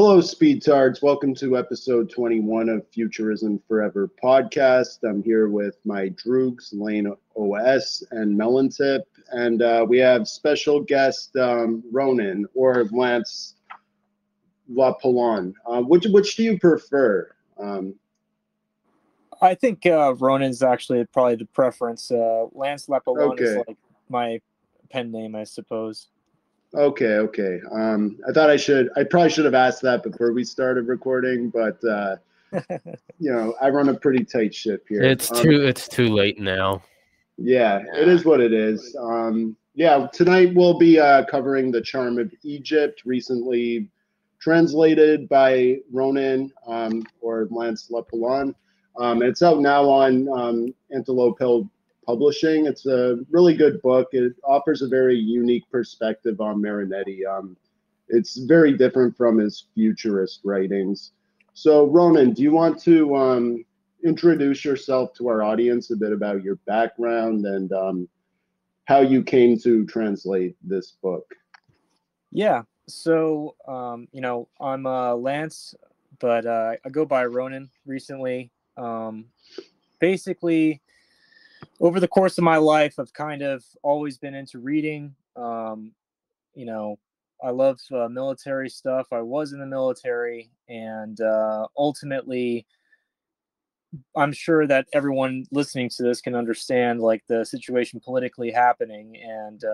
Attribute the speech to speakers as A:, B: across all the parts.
A: Hello, Speedtards. Welcome to episode 21 of Futurism Forever podcast. I'm here with my Droogs, Lane OS, and Melantip, and we have special guest Ronan or Lance LaPolon. Which do you prefer?
B: I think Ronan's actually probably the preference. Lance LaPolon is like my pen name, I suppose.
A: Okay. I probably should have asked that before we started recording, but I run a pretty tight ship here.
C: It's too late now.
A: Yeah, it is what it is. Tonight we'll be covering The Charm of Egypt, recently translated by Ronan or Lance LaPolon. It's out now on Antelope Hill Publishing. It's a really good book. It offers a very unique perspective on Marinetti. It's very different from his futurist writings. So, Ronan, do you want to introduce yourself to our audience, a bit about your background and how you came to translate this book?
B: Yeah. So, I'm Lance, but I go by Ronan recently. Basically, over the course of my life, I've kind of always been into reading. I love military stuff. I was in the military, and ultimately, I'm sure that everyone listening to this can understand like the situation politically happening, and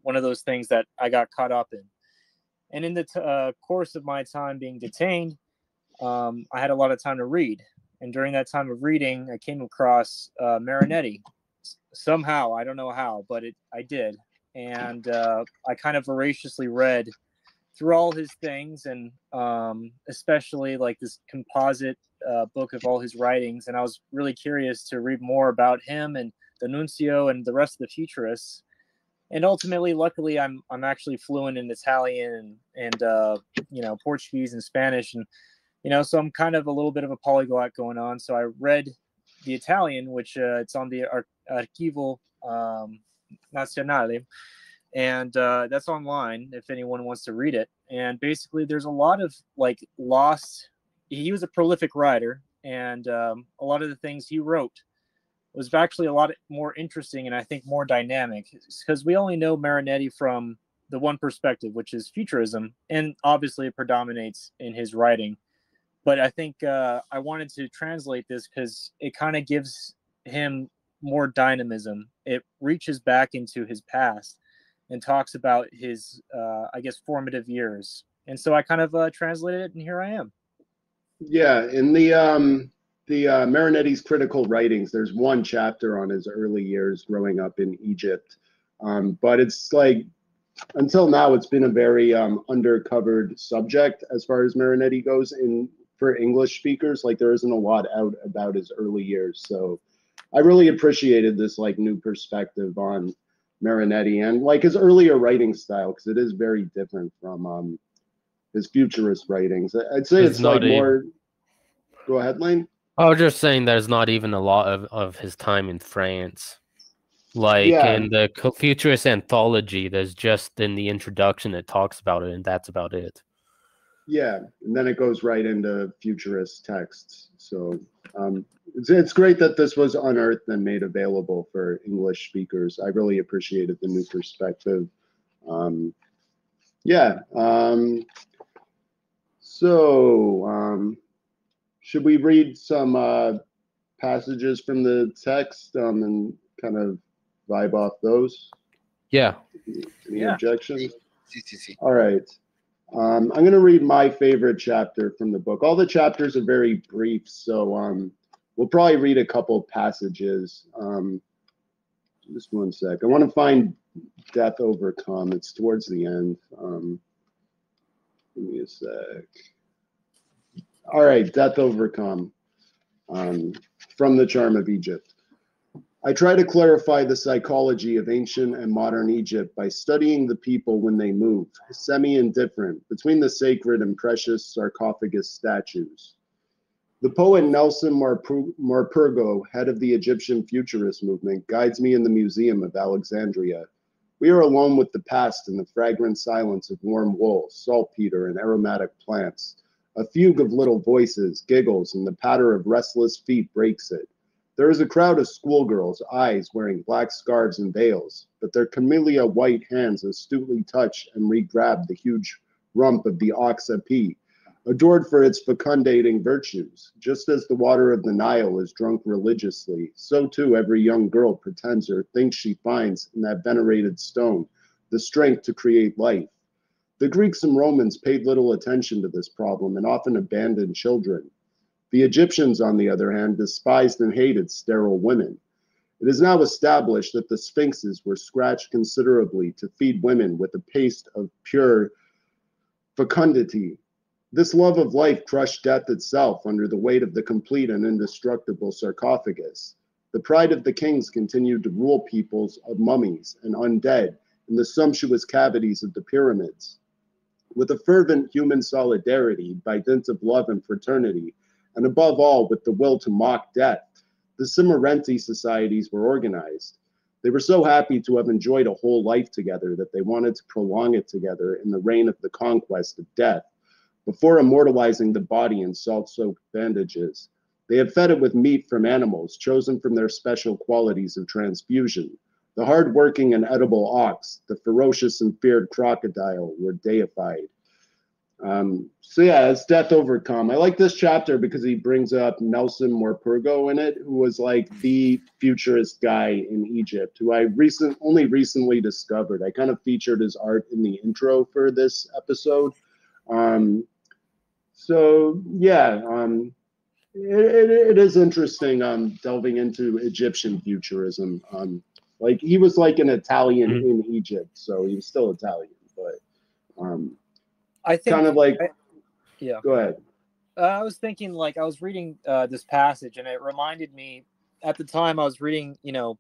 B: one of those things that I got caught up in. And in the course of my time being detained, I had a lot of time to read. And during that time of reading, I came across Marinetti. Somehow, I don't know how, but I did. And I kind of voraciously read through all his things, and especially like this composite book of all his writings. And I was really curious to read more about him and the Nuncio and the rest of the futurists. And ultimately, luckily, I'm actually fluent in Italian and Portuguese and Spanish, and so I'm kind of a little bit of a polyglot going on. So I read the Italian, which it's on the Archivo Nazionale, and that's online if anyone wants to read it. And basically, there's a lot of like lost. He was a prolific writer, and a lot of the things he wrote was actually a lot more interesting and I think more dynamic, because we only know Marinetti from the one perspective, which is futurism, and obviously it predominates in his writing. But I think I wanted to translate this because it kind of gives him more dynamism. It reaches back into his past and talks about his, formative years. And so I kind of translated it, and here I am.
A: Yeah, in the Marinetti's critical writings, there's one chapter on his early years growing up in Egypt. But it's like, until now, it's been a very undercovered subject as far as Marinetti goes for English speakers. Like, there isn't a lot out about his early years. So I really appreciated this like new perspective on Marinetti and like his earlier writing style, because it is very different from his futurist writings. I'd say it's like more. Go ahead, Lane.
C: I was just saying there's not even a lot of his time in France. Like in the futurist anthology, there's just in the introduction it talks about it, and that's about it.
A: Yeah, and then it goes right into futurist texts. So it's great that this was unearthed and made available for English speakers. I really appreciated the new perspective. Should we read some passages from the text and kind of vibe off those?
C: Yeah.
A: Any objections? All right. I'm going to read my favorite chapter from the book. All the chapters are very brief, so we'll probably read a couple passages. Just one sec. I want to find Death Overcome. It's towards the end. Give me a sec. All right, Death Overcome from The Charm of Egypt. I try to clarify the psychology of ancient and modern Egypt by studying the people when they move, semi-indifferent, between the sacred and precious sarcophagus statues. The poet Nelson Morpurgo, head of the Egyptian futurist movement, guides me in the Museum of Alexandria, We are alone with the past in the fragrant silence of warm wool, saltpeter, and aromatic plants. A fugue of little voices, giggles, and the patter of restless feet breaks it. There is a crowd of schoolgirls, eyes wearing black scarves and veils, but their camellia white hands astutely touch and re-grab the huge rump of the ox api, adored for its fecundating virtues. Just as the water of the Nile is drunk religiously, so too every young girl pretends or thinks she finds in that venerated stone the strength to create life. The Greeks and Romans paid little attention to this problem and often abandoned children. The Egyptians, on the other hand, despised and hated sterile women. It is now established that the sphinxes were scratched considerably to feed women with a paste of pure fecundity. This love of life crushed death itself under the weight of the complete and indestructible sarcophagus. The pride of the kings continued to rule peoples of mummies and undead in the sumptuous cavities of the pyramids. With a fervent human solidarity, by dint of love and fraternity, and above all with the will to mock death, the Cimmerienti societies were organized. They were so happy to have enjoyed a whole life together that they wanted to prolong it together in the reign of the conquest of death. Before immortalizing the body in salt-soaked bandages, they had fed it with meat from animals chosen from their special qualities of transfusion. The hard-working and edible ox, the ferocious and feared crocodile were deified. So yeah, it's Death Overcome. I like this chapter because he brings up Nelson Morpurgo in it, who was like the futurist guy in Egypt, who I only recently discovered. I kind of featured his art in the intro for this episode. So yeah, it is interesting delving into Egyptian futurism. Like he was like an Italian in Egypt, so he was still Italian, but
B: I think
A: kind of like
B: yeah.
A: Go ahead.
B: I was thinking, like, I was reading this passage, and it reminded me at the time I was reading, you know,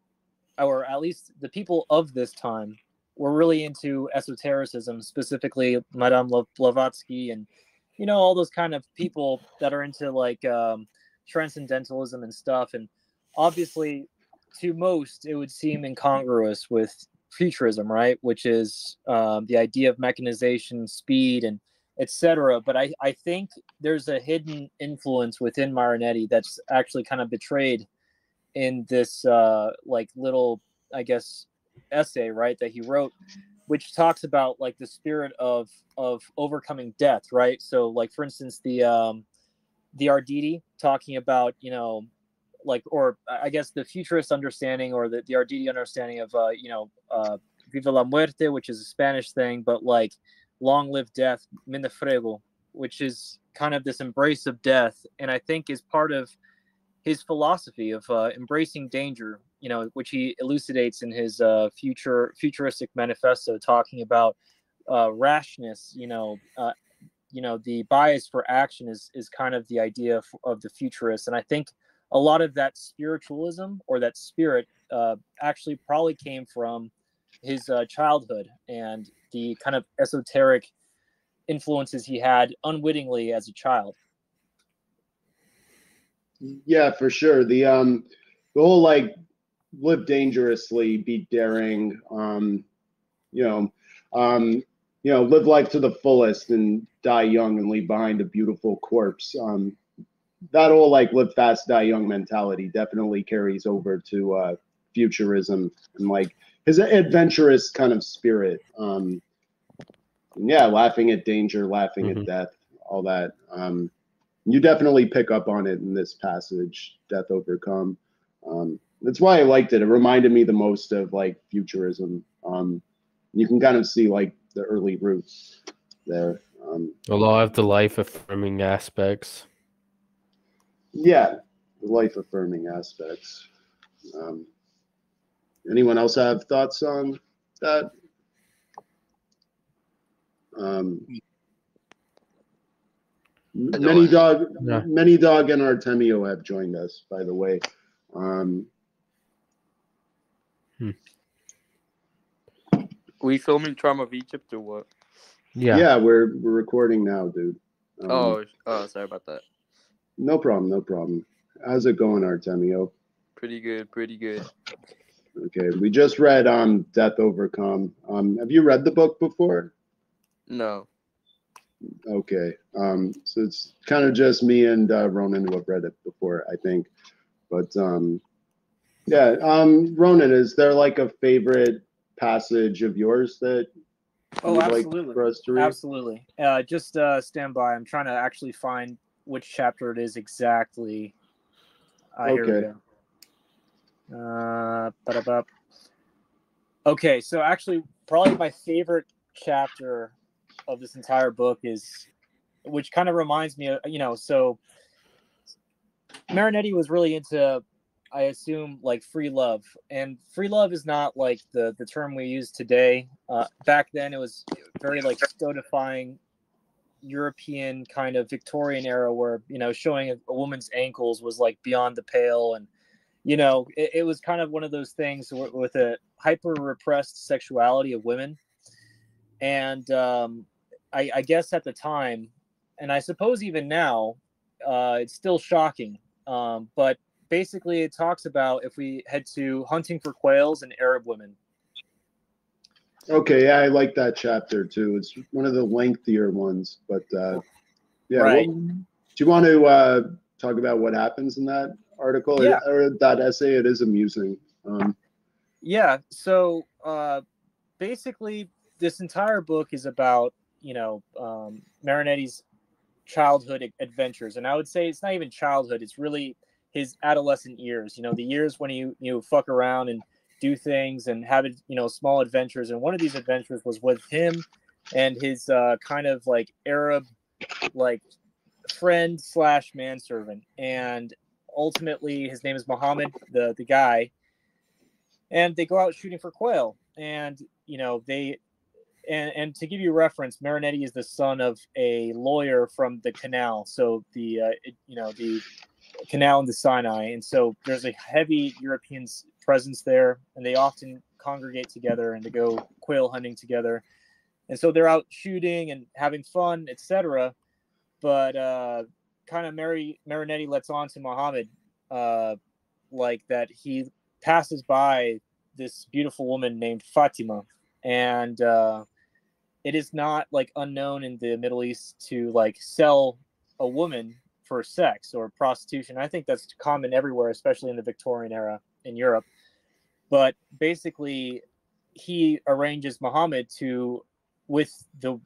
B: or at least the people of this time were really into esotericism, specifically Madame Blavatsky and, you know, all those kind of people that are into like transcendentalism and stuff. And obviously, to most, it would seem incongruous with futurism, right? Which is the idea of mechanization, speed, and etc. But I think there's a hidden influence within Marinetti that's actually kind of betrayed in this like little, I guess, essay, right, that he wrote, which talks about like the spirit of overcoming death, right? So like, for instance, the Arditi talking about, you know, like, or I guess the futurist understanding, or the Arditi understanding of you know, Viva la Muerte, which is a Spanish thing, but like long live death, min de frego, which is kind of this embrace of death, and I think is part of his philosophy of embracing danger, you know, which he elucidates in his futuristic manifesto, talking about rashness, you know, the bias for action is kind of the idea of the futurist. And I think a lot of that spiritualism, or that spirit, actually probably came from his childhood and the kind of esoteric influences he had unwittingly as a child.
A: Yeah, for sure. The whole like live dangerously, be daring, live life to the fullest and die young and leave behind a beautiful corpse. That whole like live fast, die young mentality definitely carries over to futurism and like his adventurous kind of spirit. Yeah, laughing at danger, laughing at death, all that. You definitely pick up on it in this passage, Death Overcome. That's why I liked it. It reminded me the most of like futurism. You can kind of see like the early roots there.
C: A lot of the life affirming aspects.
A: Yeah, the life affirming aspects. Anyone else have thoughts on that? Many Dog and Artemio have joined us, by the way.
D: We filming Charm of Egypt or what?
A: Yeah, we're recording now, dude.
D: Sorry about that.
A: No problem. How's it going, Artemio?
D: Pretty good.
A: Okay, we just read Death Overcome. Have you read the book before?
D: No.
A: Okay, so it's kind of just me and Ronan who have read it before, I think. But yeah, Ronan, is there like a favorite passage of yours that you'd like for us to read?
B: Absolutely. Just stand by. I'm trying to actually find which chapter it is exactly. Here we go. Okay, so actually, probably my favorite chapter of this entire book is, which kind of reminds me of, so Marinetti was really into, I assume, like free love, and free love is not like the term we use today. Back then, it was very like stodifying European kind of Victorian era, where showing a woman's ankles was like beyond the pale, and it was kind of one of those things with a hyper repressed sexuality of women. And I guess at the time, and I suppose even now, it's still shocking. But basically, it talks about if we head to hunting for quails and Arab women.
A: Okay, yeah, I like that chapter too. It's one of the lengthier ones, but yeah.
B: Right.
A: Well, do you want to talk about what happens in that article or that essay? It is amusing.
B: Yeah. So basically, this entire book is about Marinetti's childhood adventures, and I would say it's not even childhood; it's really his adolescent years. The years when you fuck around and do things and have small adventures. And one of these adventures was with him and his kind of like Arab like friend / manservant, and ultimately his name is Muhammad, the guy, and they go out shooting for quail. And and to give you reference, Marinetti is the son of a lawyer from the canal, so the canal in the Sinai, and so there's a heavy European presence there, and they often congregate together and to go quail hunting together, and so they're out shooting and having fun, etc. But kind of Marinetti lets on to Muhammad like that he passes by this beautiful woman named Fatima, and it is not like unknown in the Middle East to like sell a woman for sex or prostitution. I think that's common everywhere, especially in the Victorian era in Europe. But basically, he arranges Muhammad with the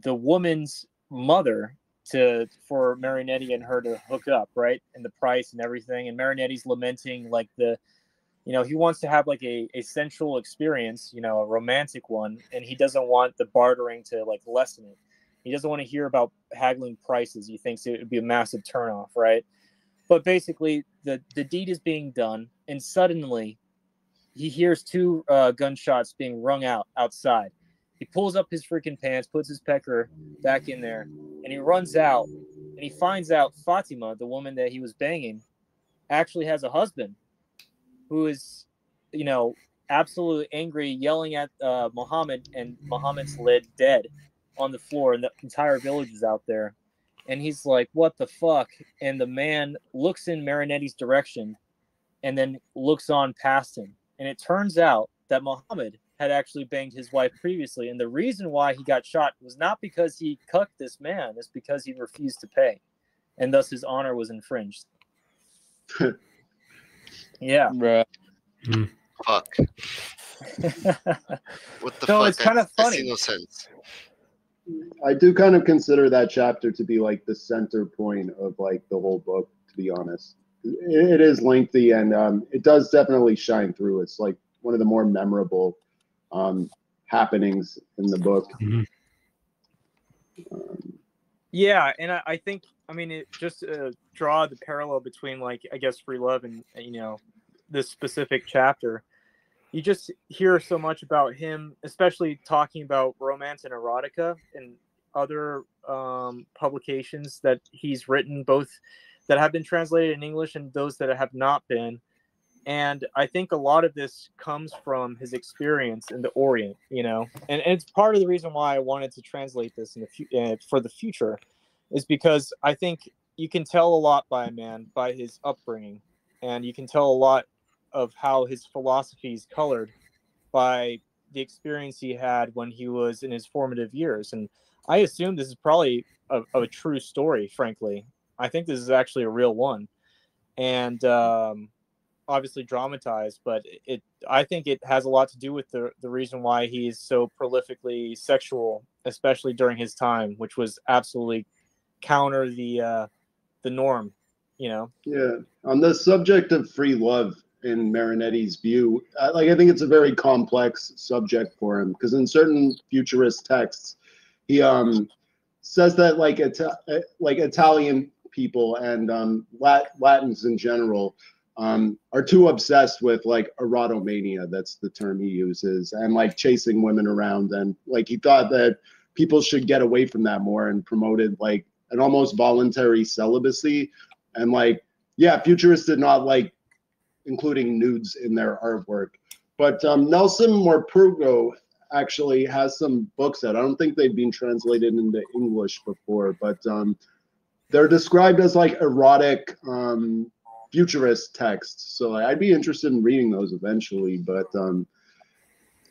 B: woman's mother for Marinetti and her to hook up, right? And the price and everything. And Marinetti's lamenting like he wants to have like a sensual experience, a romantic one, and he doesn't want the bartering to like lessen it. He doesn't want to hear about haggling prices. He thinks it would be a massive turnoff, right? But basically, the deed is being done, and suddenly he hears two gunshots being rung outside. He pulls up his freaking pants, puts his pecker back in there, and he runs out, and he finds out Fatima, the woman that he was banging, actually has a husband who is, absolutely angry, yelling at Muhammad, and Muhammad's laid dead on the floor, and the entire village is out there. And he's like, what the fuck? And the man looks in Marinetti's direction and then looks on past him. And it turns out that Muhammad had actually banged his wife previously. And the reason why he got shot was not because he cucked this man, it's because he refused to pay. And thus his honor was infringed. Yeah.
D: Bruh.
E: Fuck. What the
B: So
E: fuck?
B: it's kind of funny.
E: I see no sense.
A: I do kind of consider that chapter to be like the center point of like the whole book, to be honest. It is lengthy, and it does definitely shine through. It's like one of the more memorable happenings in the book.
C: Mm-hmm.
B: Yeah, and I think, it just draw the parallel between, like, I guess, free love and this specific chapter. You just hear so much about him, especially talking about romance and erotica and other publications that he's written, both that have been translated in English and those that have not been. And I think a lot of this comes from his experience in the Orient, and it's part of the reason why I wanted to translate this for the future, is because I think you can tell a lot by a man by his upbringing, and you can tell a lot of how his philosophy is colored by the experience he had when he was in his formative years. And I assume this is probably a true story, frankly. I think this is actually a real one. And obviously dramatized, but I think it has a lot to do with the reason why he is so prolifically sexual, especially during his time, which was absolutely counter the norm, you know?
A: Yeah. On the subject of free love, in Marinetti's view, I think it's a very complex subject for him, because in certain futurist texts, he says that like Italian people and Latins in general are too obsessed with like erotomania. That's the term he uses, and like chasing women around, and like he thought that people should get away from that more and promoted like an almost voluntary celibacy. And like, yeah, futurists did not like including nudes in their artwork. But Nelson Morpurgo actually has some books that I don't think they've been translated into English before, but they're described as like erotic futurist texts. So I'd be interested in reading those eventually. But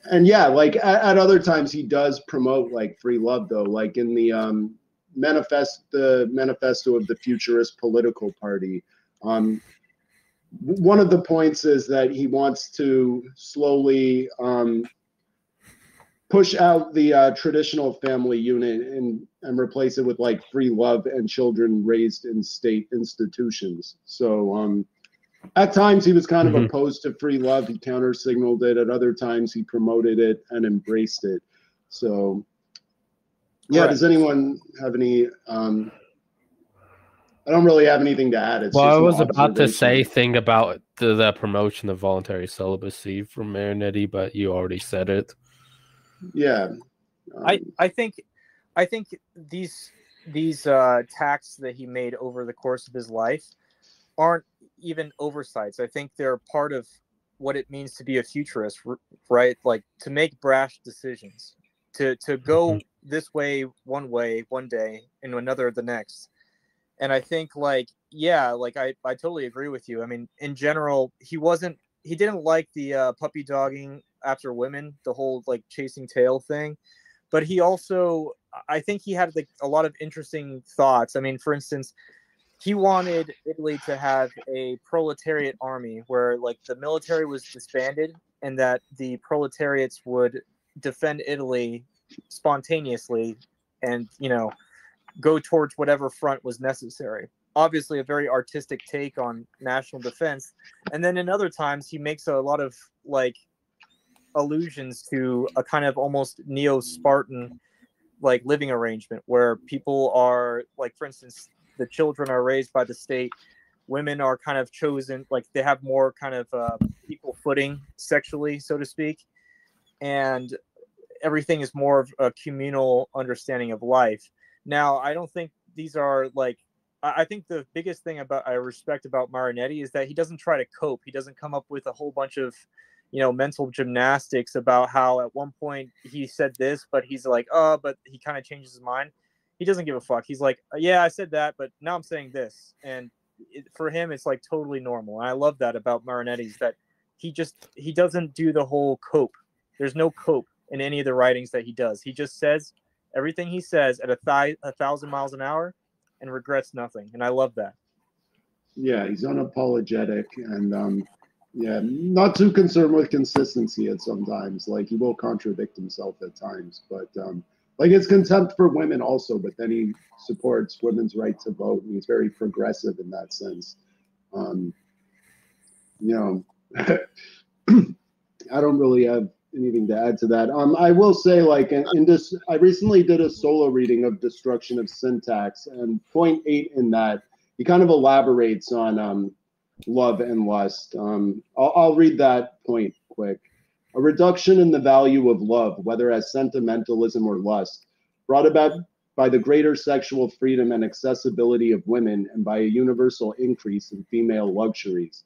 A: and yeah, like at other times he does promote like free love though, like in the manifesto of the Futurist Political Party. One of the points is that he wants to slowly push out the traditional family unit and replace it with like free love and children raised in state institutions. So at times he was kind of opposed to free love. He counter-signaled it. At other times he promoted it and embraced it. So yeah, does anyone have any I don't really have anything to add. It's
C: well,
A: just
C: I was about to
A: observation.
C: say thing about the promotion of voluntary celibacy from Marinetti, but you already said it.
A: Yeah,
B: I think these tacts that he made over the course of his life aren't even oversights. I think they're part of what it means to be a futurist, right? Like to make brash decisions, to go this way one day and another the next. And I think like, yeah, like I totally agree with you. I mean, in general, he didn't like the puppy dogging after women, the whole like chasing tail thing. But he also, I think he had like a lot of interesting thoughts. I mean, for instance, he wanted Italy to have a proletariat army where like the military was disbanded and that the proletariats would defend Italy spontaneously and, you know, go towards whatever front was necessary. Obviously a very artistic take on national defense. And then in other times he makes a lot of like allusions to a kind of almost neo-Spartan like living arrangement where people are like, for instance, the children are raised by the state, women are kind of chosen, like they have more kind of equal footing sexually, so to speak, and everything is more of a communal understanding of life. Now, I don't think these are like, I think the biggest thing I respect about Marinetti is that he doesn't try to cope. He doesn't come up with a whole bunch of, you know, mental gymnastics about how at one point he said this, but he's like, oh, but he kind of changes his mind. He doesn't give a fuck. He's like, yeah, I said that, but now I'm saying this. And for him, it's like totally normal. And I love that about Marinetti's, that he doesn't do the whole cope. There's no cope in any of the writings that he does. He just says everything he says at 1,000 miles an hour and regrets nothing. And I love that. Yeah,
A: he's unapologetic and yeah, not too concerned with consistency at sometimes. Like he will contradict himself at times, but like his contempt for women also, but then he supports women's right to vote and he's very progressive in that sense. You know, I don't really have anything to add to that. I will say, like, in this, I recently did a solo reading of Destruction of Syntax, and point 8 in that, he kind of elaborates on love and lust. I'll read that point quick. A reduction in the value of love, whether as sentimentalism or lust, brought about by the greater sexual freedom and accessibility of women and by a universal increase in female luxuries.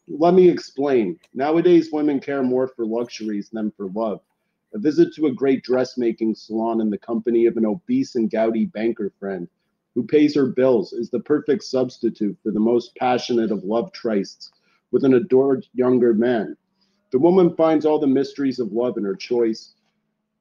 A: Let me explain. Nowadays, women care more for luxuries than for love. A visit to a great dressmaking salon in the company of an obese and gouty banker friend who pays her bills is the perfect substitute for the most passionate of love trysts, with an adored younger man. The woman finds all the mysteries of love in her choice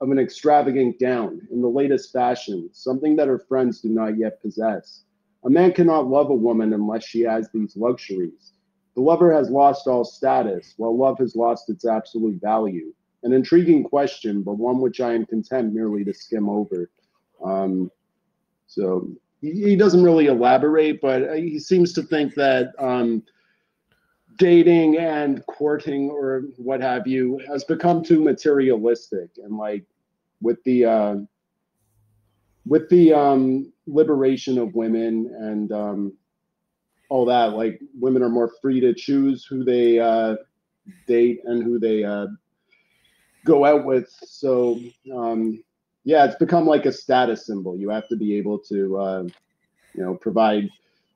A: of an extravagant gown in the latest fashion, something that her friends do not yet possess. A man cannot love a woman unless she has these luxuries. The lover has lost all status, while love has lost its absolute value. An intriguing question, but one which I am content merely to skim over. So he doesn't really elaborate, but he seems to think that dating and courting or what have you has become too materialistic, and like with the liberation of women and all that, like women are more free to choose who they date and who they go out with. So yeah, it's become like a status symbol. You have to be able to provide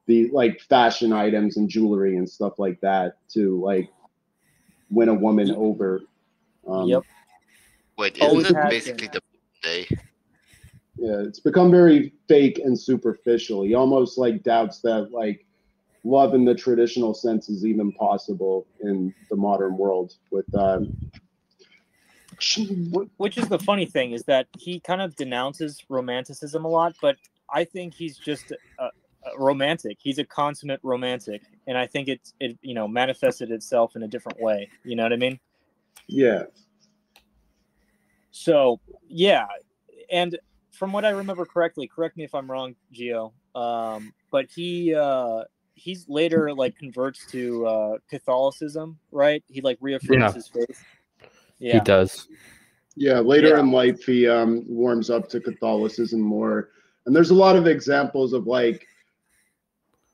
A: the like fashion items and jewelry and stuff like that to like win a woman over.
B: Yep.
E: Wait,
B: Always
E: isn't it
B: has
E: basically
B: been.
E: the day?
A: Yeah, it's become very fake and superficial. He almost like doubts that like love in the traditional sense is even possible in the modern world with
B: which is the funny thing, is that he kind of denounces romanticism a lot, but I think he's just a romantic. He's a consummate romantic, and I think it manifested itself in a different way. You know what I mean?
A: Yeah.
B: So yeah, and from what I remember correctly, correct me if I'm wrong, Gio, but he's later like converts to Catholicism, right? He like reaffirms his faith. Yeah.
C: He does.
A: Yeah, later in life, he warms up to Catholicism more. And there's a lot of examples of like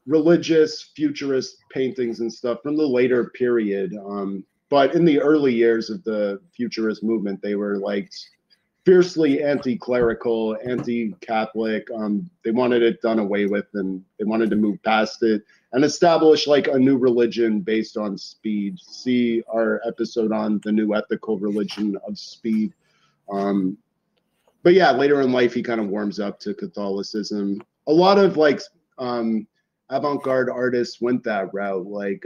A: religious futurist paintings and stuff from the later period. But in the early years of the futurist movement, they were like fiercely anti-clerical, anti-Catholic. They wanted it done away with, and they wanted to move past it and establish like a new religion based on speed. See our episode on the new ethical religion of speed. But yeah, later in life, he kind of warms up to Catholicism. A lot of like avant-garde artists went that route. Like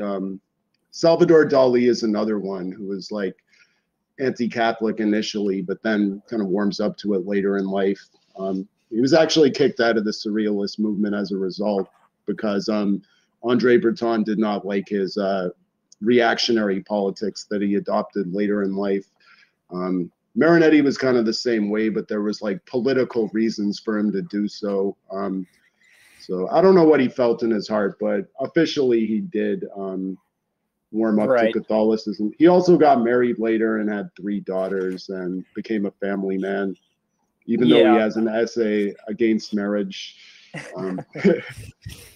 A: Salvador Dali is another one who was like anti-Catholic initially, but then kind of warms up to it later in life. He was actually kicked out of the Surrealist movement as a result because Andre Breton did not like his reactionary politics that he adopted later in life. Marinetti was kind of the same way, but there was like political reasons for him to do so. So I don't know what he felt in his heart, but officially he did warm up to Catholicism. He also got married later and had 3 daughters and became a family man, even though he has an essay against marriage.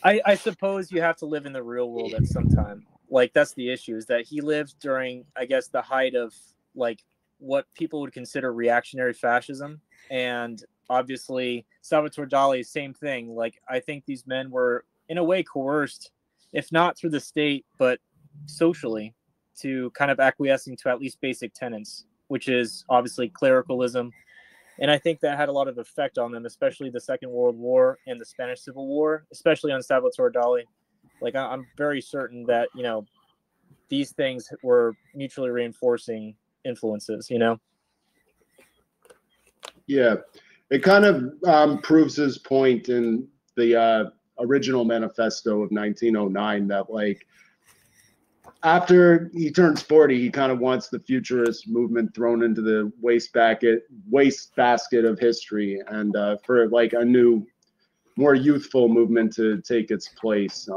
B: I suppose you have to live in the real world at some time. Like that's the issue, is that he lived during, I guess, the height of like what people would consider reactionary fascism. And obviously Salvatore Dali, same thing. Like I think these men were in a way coerced, if not through the state, but socially, to kind of acquiescing to at least basic tenets, which is obviously clericalism. And I think that had a lot of effect on them, especially the Second World War and the Spanish Civil War, especially on Salvatore Dali. Like I'm very certain that, these things were mutually reinforcing influences,
A: Yeah, it kind of proves his point in the original manifesto of 1909 that like after he turns 40, he kind of wants the futurist movement thrown into the wastebasket of history, and for like a new, more youthful movement to take its place.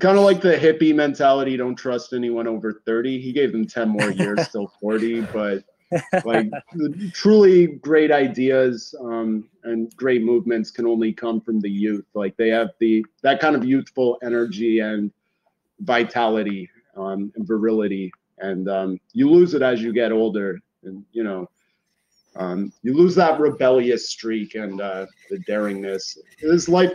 A: Kind of like the hippie mentality, don't trust anyone over 30. He gave them 10 more years till 40, but like truly great ideas and great movements can only come from the youth. Like they have that kind of youthful energy and vitality and virility, and you lose it as you get older, and you lose that rebellious streak and the daringness. This life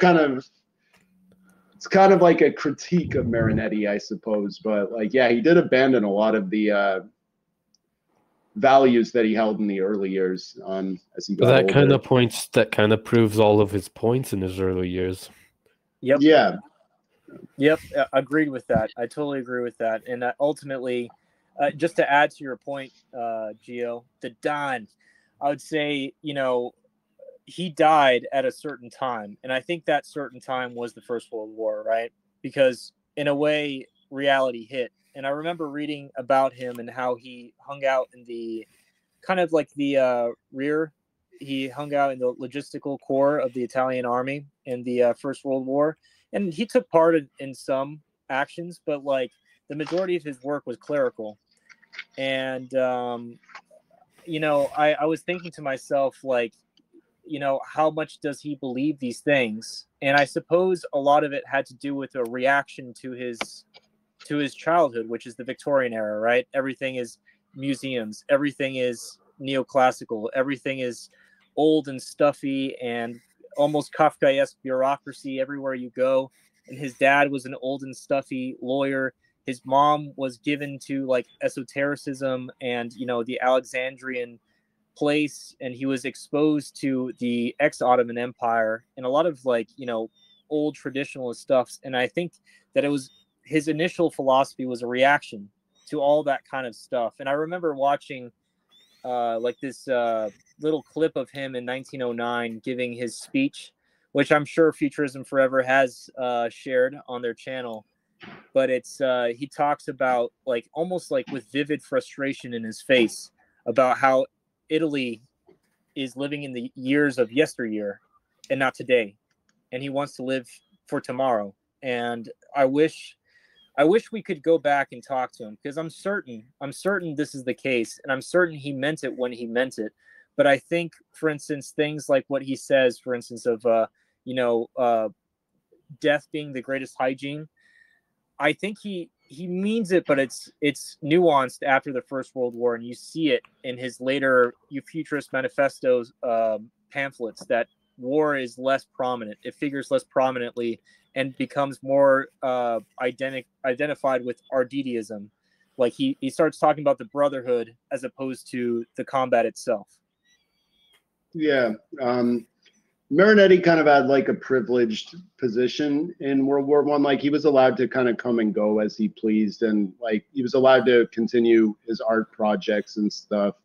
A: it's kind of like a critique of Marinetti, I suppose, but like yeah, he did abandon a lot of the values that he held in the early years as he got older.
C: That kind of proves all of his points in his early years.
B: Yep.
A: Yeah.
B: Yep, agreed with that. I totally agree with that. And ultimately, just to add to your point, Gio, the Don, I would say, he died at a certain time. And I think that certain time was the First World War, right? Because in a way, reality hit. And I remember reading about him and how he hung out in the kind of like the rear. He hung out in the logistical core of the Italian army in the First World War. And he took part in some actions, but like the majority of his work was clerical. And, I was thinking to myself, like, how much does he believe these things? And I suppose a lot of it had to do with a reaction to his childhood, which is the Victorian era, right? Everything is museums, everything is neoclassical, everything is old and stuffy and almost Kafkaesque bureaucracy everywhere you go. And his dad was an old and stuffy lawyer. His mom was given to like esotericism and, the Alexandrian place. And he was exposed to the ex-Ottoman Empire and a lot of like, old traditionalist stuff. And I think that it was his initial philosophy was a reaction to all that kind of stuff. And I remember watching like this little clip of him in 1909 giving his speech, which I'm sure Futurism Forever has shared on their channel. But it's he talks about like almost like with vivid frustration in his face about how Italy is living in the years of yesteryear and not today. And he wants to live for tomorrow. And I wish we could go back and talk to him, because I'm certain this is the case, and I'm certain he meant it when he meant it. But I think, for instance, things like what he says, for instance, of death being the greatest hygiene, I think he means it, but it's nuanced after the First World War, and you see it in his later futurist manifestos pamphlets that war is less prominent. It figures less prominently and becomes more identified with Arditiism. Like he starts talking about the brotherhood as opposed to the combat itself.
A: Yeah. Marinetti kind of had like a privileged position in World War I. Like he was allowed to kind of come and go as he pleased, and like he was allowed to continue his art projects and stuff.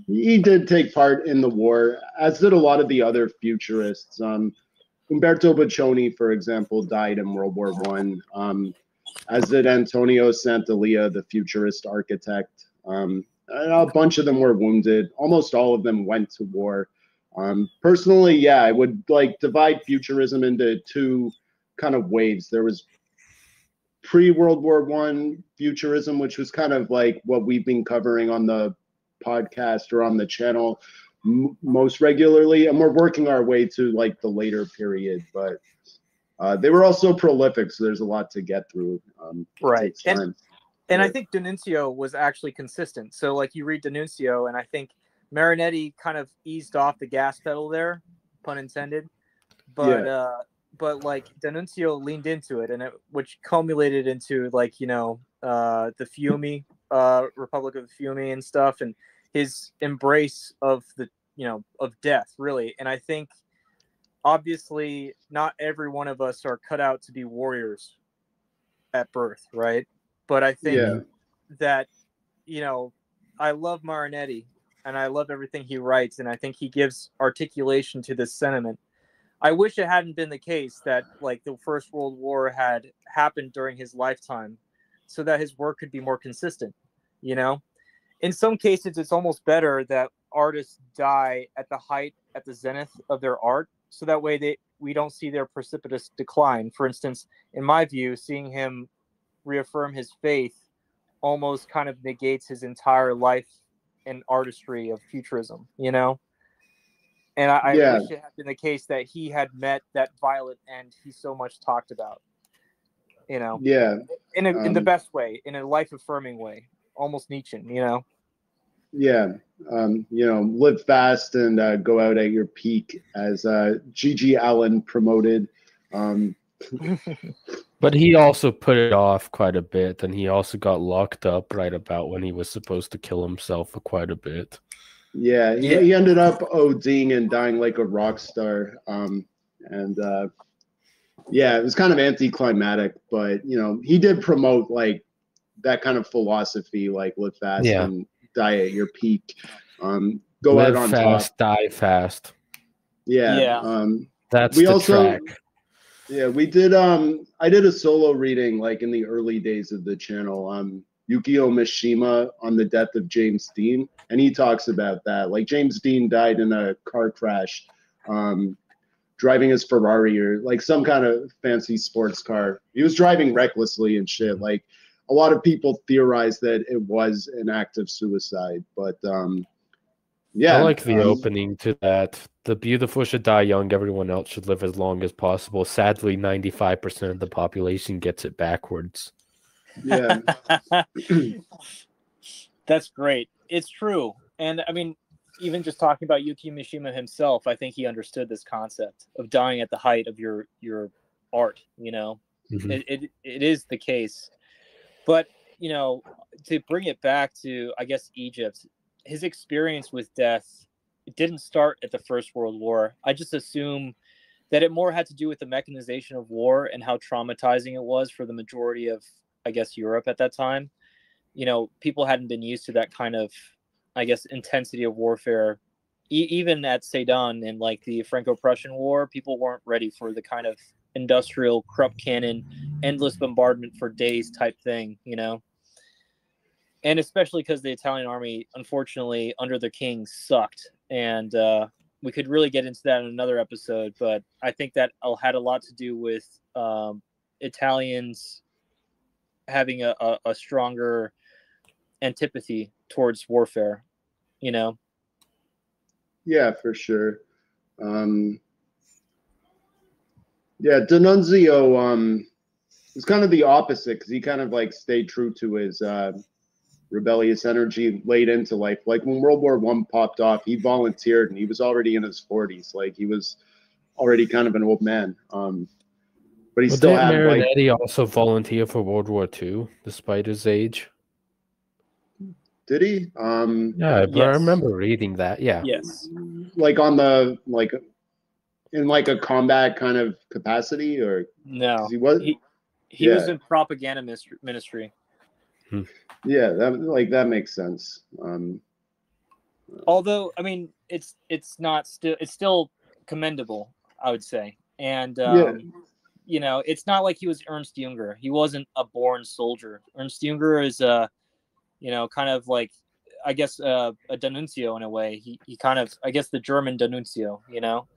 A: He did take part in the war, as did a lot of the other futurists. Umberto Boccioni, for example, died in World War I, as did Antonio Sant'Elia, the futurist architect. A bunch of them were wounded. Almost all of them went to war. Personally, yeah, I would like divide futurism into two kind of waves. There was pre-World War I futurism, which was kind of like what we've been covering on the podcast or on the channel most regularly, and we're working our way to like the later period, but they were also prolific, so there's a lot to get through.
B: Right. And I think D'Annunzio was actually consistent. So like you read D'Annunzio, and I think Marinetti kind of eased off the gas pedal there, pun intended, but like D'Annunzio leaned into it, and which culminated into like the Fiume, Republic of the Fiume and stuff, and his embrace of of death, really. And I think obviously not every one of us are cut out to be warriors at birth, right? But I think that I love Marinetti and I love everything he writes, and I think he gives articulation to this sentiment. I wish it hadn't been the case that like the First World War had happened during his lifetime, so that his work could be more consistent. In some cases, it's almost better that artists die at the zenith of their art, so that way we don't see their precipitous decline. For instance, in my view, seeing him reaffirm his faith almost kind of negates his entire life and artistry of futurism, And I wish it had been the case that he had met that violet end he so much talked about, in the best way, in a life-affirming way, almost Nietzschean,
A: live fast and go out at your peak, as G.G. Allen promoted.
C: But he also put it off quite a bit, and he also got locked up right about when he was supposed to kill himself for quite a bit.
A: Yeah, he ended up ODing and dying like a rock star. Yeah, it was kind of anticlimactic, but you know, he did promote like that kind of philosophy, like live fast
C: Yeah.
A: and die at your peak. Go
C: Live
A: out on
C: fast,
A: top.
C: die fast.
A: Yeah.
B: Yeah.
C: That's
A: we
C: the
A: also,
C: track.
A: yeah, we did. I did a solo reading like in the early days of the channel. Yukio Mishima on the death of James Dean, and he talks about that. Like James Dean died in a car crash, driving his Ferrari or like some kind of fancy sports car. He was driving recklessly and shit. Like a lot of people theorize that it was an act of suicide, but yeah,
C: I like the opening to that. The beautiful should die young, everyone else should live as long as possible. Sadly, 95% of the population gets it backwards.
A: Yeah.
B: That's great. It's true. And I mean, even just talking about Yuki Mishima himself, I think he understood this concept of dying at the height of your art, you know.
C: Mhm.
B: It is the case. But, you know, to bring it back to, I guess, Egypt, his experience with death, it didn't start at the First World War. I just assume that it more had to do with the mechanization of war and how traumatizing it was for the majority of, I guess, Europe at that time. You know, people hadn't been used to that kind of, I guess, intensity of warfare. Even at Sedan in like the Franco-Prussian War, people weren't ready for the kind of industrial Krupp cannon, endless bombardment for days type thing, you know? And especially because the Italian army, unfortunately, under the king sucked. And we could really get into that in another episode, but I think that had a lot to do with Italians having a stronger antipathy towards warfare, you know?
A: Yeah, for sure. Yeah, D'Annunzio was kind of the opposite because he kind of like stayed true to his rebellious energy late into life. Like when World War I popped off, he volunteered and he was already in his 40s. Like he was already kind of an old man. But he still
C: Did
A: had like.
C: Marinetti also volunteer for World War II, despite his age?
A: Did he?
C: Yeah, but I
B: Yes.
C: remember reading that. Yeah.
B: Yes.
A: Like on the like in like a combat kind of capacity, or
B: No.
A: he was.
B: He was in propaganda ministry.
A: Yeah, that makes sense.
B: Although, I mean, it's still commendable, I would say. And
A: Yeah.
B: you know, it's not like he was Ernst Jünger. He wasn't a born soldier. Ernst Jünger is you know, kind of like, I guess, a D'Annunzio in a way. He kind of, I guess, the German D'Annunzio, you know.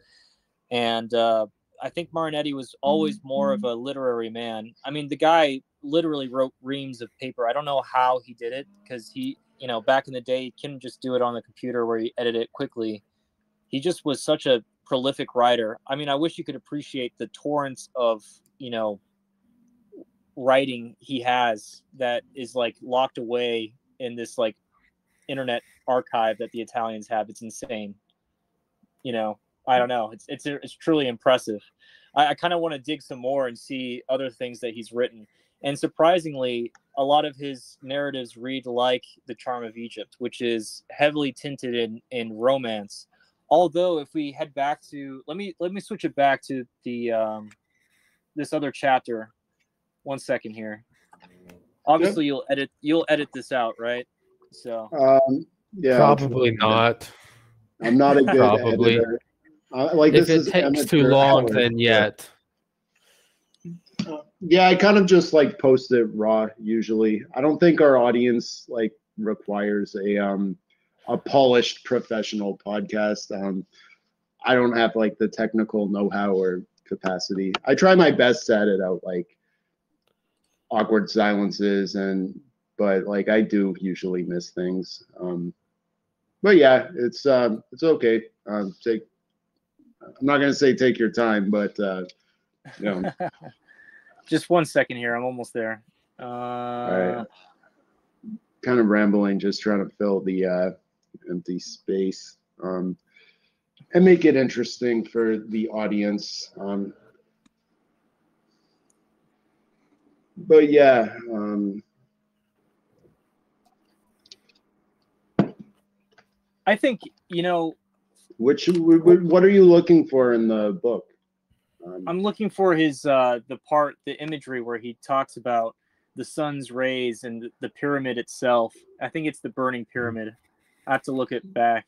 B: And I think Marinetti was always more of a literary man. I mean, the guy literally wrote reams of paper. I don't know how he did it because he, you know, back in the day, he couldn't just do it on the computer where he edited it quickly. He just was such a prolific writer. I mean, I wish you could appreciate the torrents of, you know, writing he has that is like locked away in this like internet archive that the Italians have. It's insane. You know, I don't know. It's truly impressive. I kind of want to dig some more and see other things that he's written. And surprisingly, a lot of his narratives read like The Charm of Egypt, which is heavily tinted in romance. Although, if we head back to let me switch it back to the this other chapter. 1 second here. Obviously, you'll edit this out, right? So
A: yeah,
C: Probably not.
A: I'm not a good
C: Probably.
A: editor. Like
C: If
A: this
C: it
A: is
C: takes too
A: amateur
C: long,
A: hour,
C: then yet.
A: Yeah, I kind of just like post it raw usually. I don't think our audience like requires a polished professional podcast. I don't have like the technical know-how or capacity. I try my best to edit out like awkward silences but like I do usually miss things. But yeah, it's okay. I'm not gonna say take your time, but you know.
B: just 1 second here. I'm almost there.
A: All right. Kind of rambling, just trying to fill the empty space and make it interesting for the audience. But yeah.
B: I think, you know,
A: What are you looking for in the book?
B: I'm looking for his the imagery where he talks about the sun's rays and the pyramid itself. I think it's the burning pyramid. I have to look it back.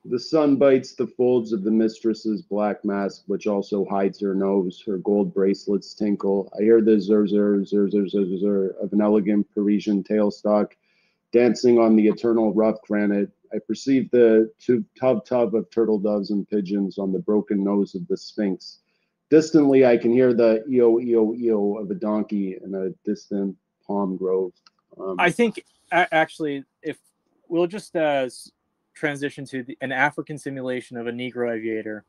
A: The sun bites the folds of the mistress's black mask, which also hides her nose. Her gold bracelets tinkle. I hear the zur zur zur zur zur zur of an elegant Parisian tailstock dancing on the eternal rough granite. I perceive the tub of turtle doves and pigeons on the broken nose of the Sphinx. Distantly, I can hear the eo eo eo of a donkey in a distant palm grove.
B: I think actually, if we'll just transition to an African simulation of a Negro aviator,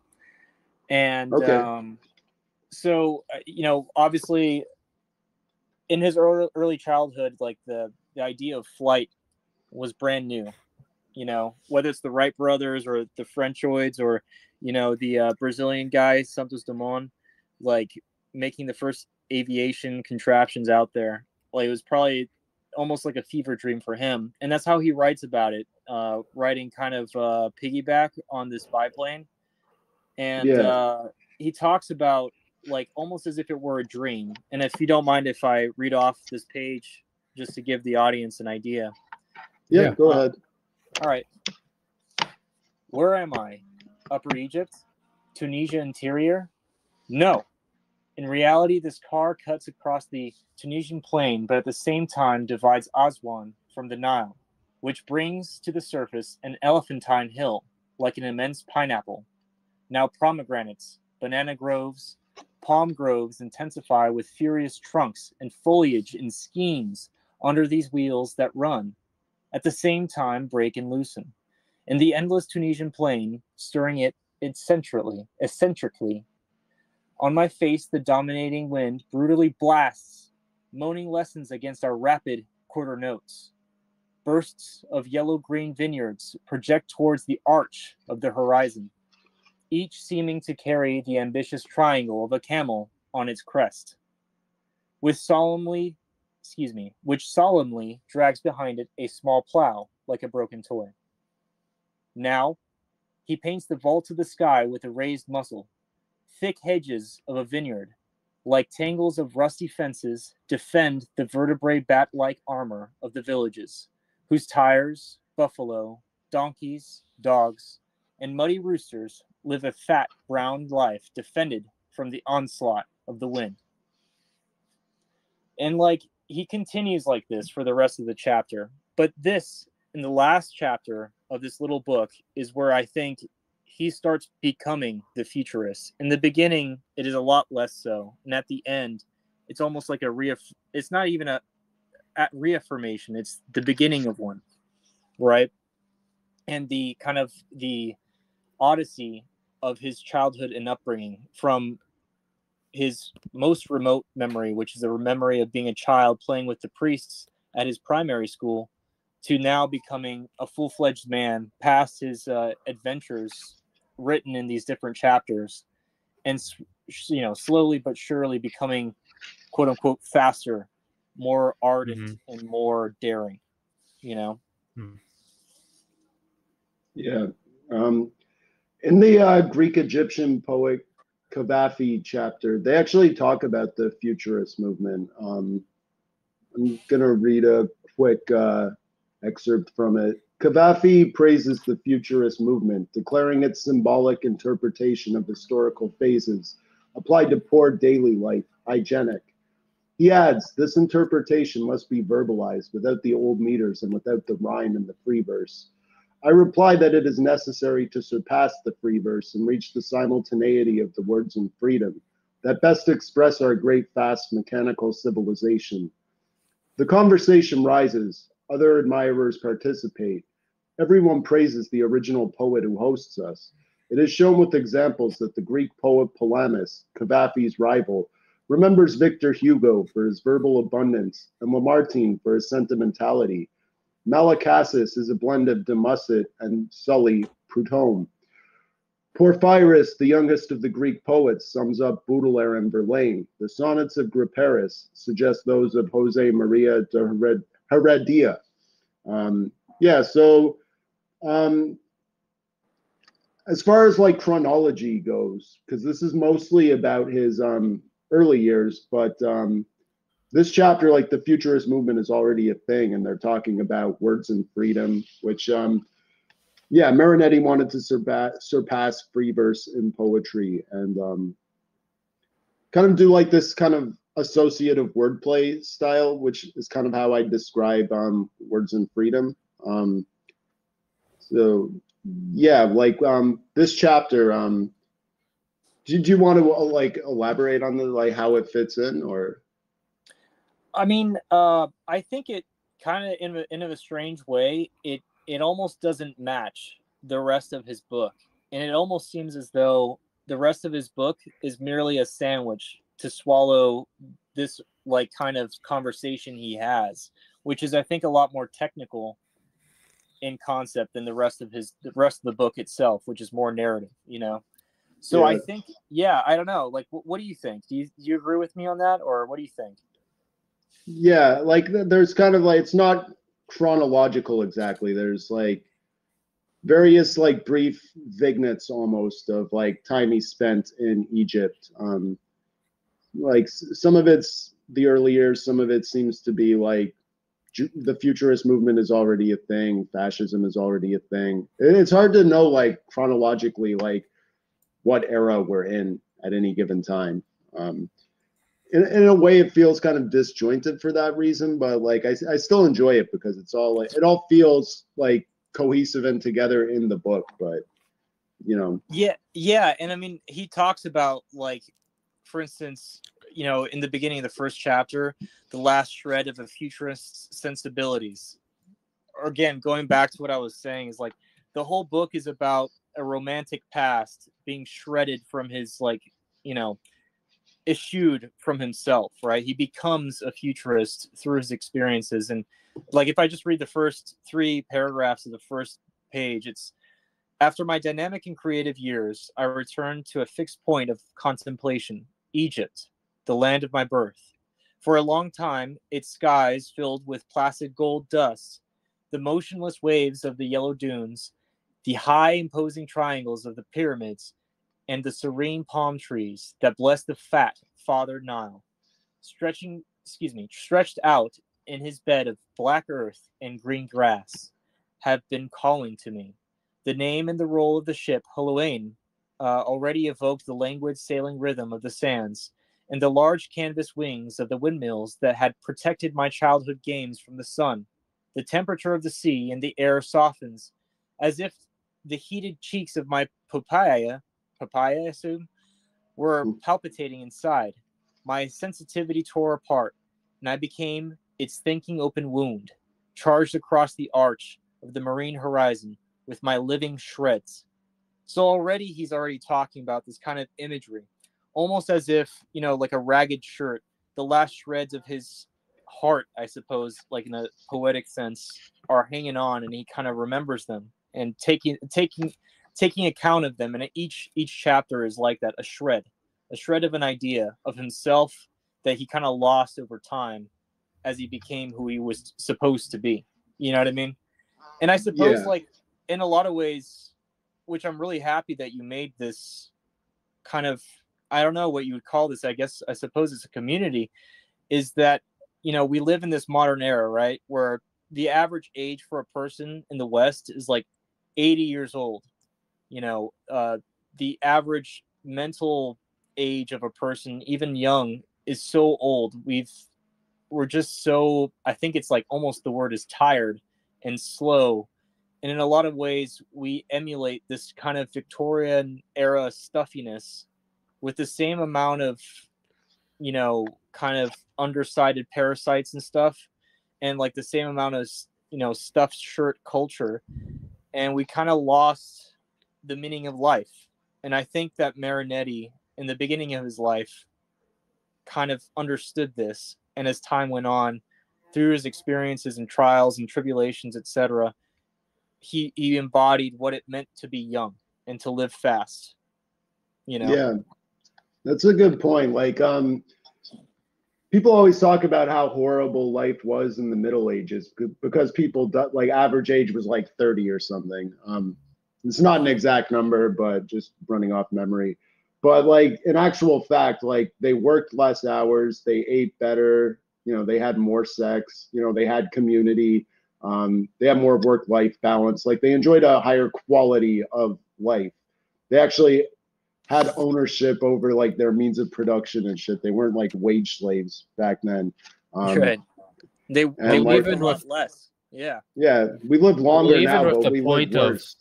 B: and
A: okay.
B: So obviously, in his early childhood, like the idea of flight was brand new. Whether it's the Wright brothers or the Frenchoids or the Brazilian guy Santos Dumont, like making the first aviation contraptions out there. Like it was probably almost like a fever dream for him, and that's how he writes about it, writing kind of piggyback on this biplane, and he talks about like almost as if it were a dream. And if you don't mind if I read off this page just to give the audience an idea.
A: Yeah, go ahead.
B: All right. Where am I? Upper Egypt? Tunisia interior? No. In reality, this car cuts across the Tunisian plain, but at the same time divides Aswan from the Nile, which brings to the surface an elephantine hill, like an immense pineapple. Now pomegranates, banana groves, palm groves intensify with furious trunks and foliage in skeins under these wheels that run, at the same time break and loosen. In the endless Tunisian plain, stirring it eccentrically. On my face, the dominating wind brutally blasts, moaning lessons against our rapid quarter notes. Bursts of yellow-green vineyards project towards the arch of the horizon, each seeming to carry the ambitious triangle of a camel on its crest, which solemnly drags behind it a small plow like a broken toy. Now, he paints the vault of the sky with a raised muzzle. Thick hedges of a vineyard, like tangles of rusty fences, defend the vertebrae bat-like armor of the villages, whose tires, buffalo, donkeys, dogs, and muddy roosters live a fat, brown life defended from the onslaught of the wind. And he continues like this for the rest of the chapter. But this, in the last chapter of this little book, is where I think he starts becoming the futurist. In the beginning, it is a lot less so. And at the end, it's almost like it's not even a reaffirmation. It's the beginning of one, right? And the kind of the odyssey of his childhood and upbringing from his most remote memory, which is a memory of being a child playing with the priests at his primary school, to now becoming a full-fledged man past his adventures written in these different chapters, and slowly but surely becoming quote unquote faster, more ardent, and more daring.
A: Yeah. In the Greek Egyptian poet Cavafy chapter, they actually talk about the futurist movement. I'm gonna read a quick excerpt from it. Cavafy praises the futurist movement, declaring its symbolic interpretation of historical phases applied to poor daily life hygienic. He adds, this interpretation must be verbalized without the old meters and without the rhyme in the free verse. I reply that it is necessary to surpass the free verse and reach the simultaneity of the words in freedom that best express our great fast mechanical civilization. The conversation rises. Other admirers participate. Everyone praises the original poet who hosts us. It is shown with examples that the Greek poet Palamas, Cavafy's rival, remembers Victor Hugo for his verbal abundance and Lamartine for his sentimentality. Malacassus is a blend of de Musset and Sully Proudhon. Porphyrius, the youngest of the Greek poets, sums up Baudelaire and Verlaine. The sonnets of Griperis suggest those of Jose Maria de Heredia. Yeah, so as far as like chronology goes, because this is mostly about his early years, but this chapter, like the futurist movement is already a thing, and they're talking about words and freedom, which yeah, Marinetti wanted to surpass free verse in poetry and kind of do like this kind of associative wordplay style, which is kind of how I describe words and freedom. So yeah, like this chapter, do you want to like elaborate on the like how it fits in, or?
B: I mean, I think it kind of in a strange way, it almost doesn't match the rest of his book, and it almost seems as though the rest of his book is merely a sandwich to swallow this like kind of conversation he has, which is I think a lot more technical in concept than the rest of the book itself, which is more narrative, you know. So
A: Yeah.
B: I think, yeah, I don't know. Like, what do you think? Do you agree with me on that, or what do you think?
A: Yeah, like there's kind of like, it's not chronological exactly. There's like various like brief vignettes almost of like time he spent in Egypt. Like some of it's the early years, some of it seems to be like the futurist movement is already a thing, fascism is already a thing. It's hard to know like chronologically like what era we're in at any given time. In a way, it feels kind of disjointed for that reason, but like I still enjoy it because it's all like it all feels like cohesive and together in the book. But you know,
B: yeah, and I mean, he talks about like, for instance, you know, in the beginning of the first chapter, the last shred of a futurist's sensibilities. Again, going back to what I was saying, is like the whole book is about a romantic past being shredded from his like, you know, eschewed from himself, right? He becomes a futurist through his experiences. And like, if I just read the first 3 paragraphs of the first page, it's, after my dynamic and creative years, I returned to a fixed point of contemplation, Egypt, the land of my birth. For a long time, its skies filled with placid gold dust, the motionless waves of the yellow dunes, the high imposing triangles of the pyramids, and the serene palm trees that bless the fat Father Nile, stretched out in his bed of black earth and green grass, have been calling to me. The name and the roll of the ship Holoane already evoked the languid sailing rhythm of the sands, and the large canvas wings of the windmills that had protected my childhood games from the sun. The temperature of the sea and the air softens, as if the heated cheeks of my papaya, I assume, were palpitating inside. My sensitivity tore apart, and I became its thinking open wound, charged across the arch of the marine horizon with my living shreds. So already he's already talking about this kind of imagery, almost as if, you know, like a ragged shirt, the last shreds of his heart, I suppose, like in a poetic sense, are hanging on, and he kind of remembers them and taking account of them. And each chapter is like that, a shred of an idea of himself that he kind of lost over time as he became who he was supposed to be. You know what I mean? And I suppose,
A: yeah,
B: like, in a lot of ways, which I'm really happy that you made this kind of, I don't know what you would call this, I suppose it's a community, is that, you know, we live in this modern era, right, where the average age for a person in the West is like 80 years old. You know, the average mental age of a person, even young, is so old. We're just so, I think it's like almost the word is tired and slow. And in a lot of ways, we emulate this kind of Victorian era stuffiness with the same amount of, you know, kind of undersided parasites and stuff, and like the same amount of, you know, stuffed shirt culture. And we kind of lost the meaning of life. And I think that Marinetti, in the beginning of his life, kind of understood this. And as time went on, through his experiences and trials and tribulations, etc., he embodied what it meant to be young and to live fast. You know?
A: yeah, that's a good point. Like people always talk about how horrible life was in the Middle Ages because people like average age was like 30 or something. It's not an exact number, but just running off memory. But like in actual fact, like they worked less hours, they ate better, you know, they had more sex, you know, they had community, they had more work-life balance. Like they enjoyed a higher quality of life. They actually had ownership over like their means of production and shit. They weren't like wage slaves back then.
B: Right. They
A: like,
B: lived a lot less. Yeah.
A: Yeah, we live longer
C: even
A: now,
C: with
A: but
C: the
A: we live
C: point of
A: worse.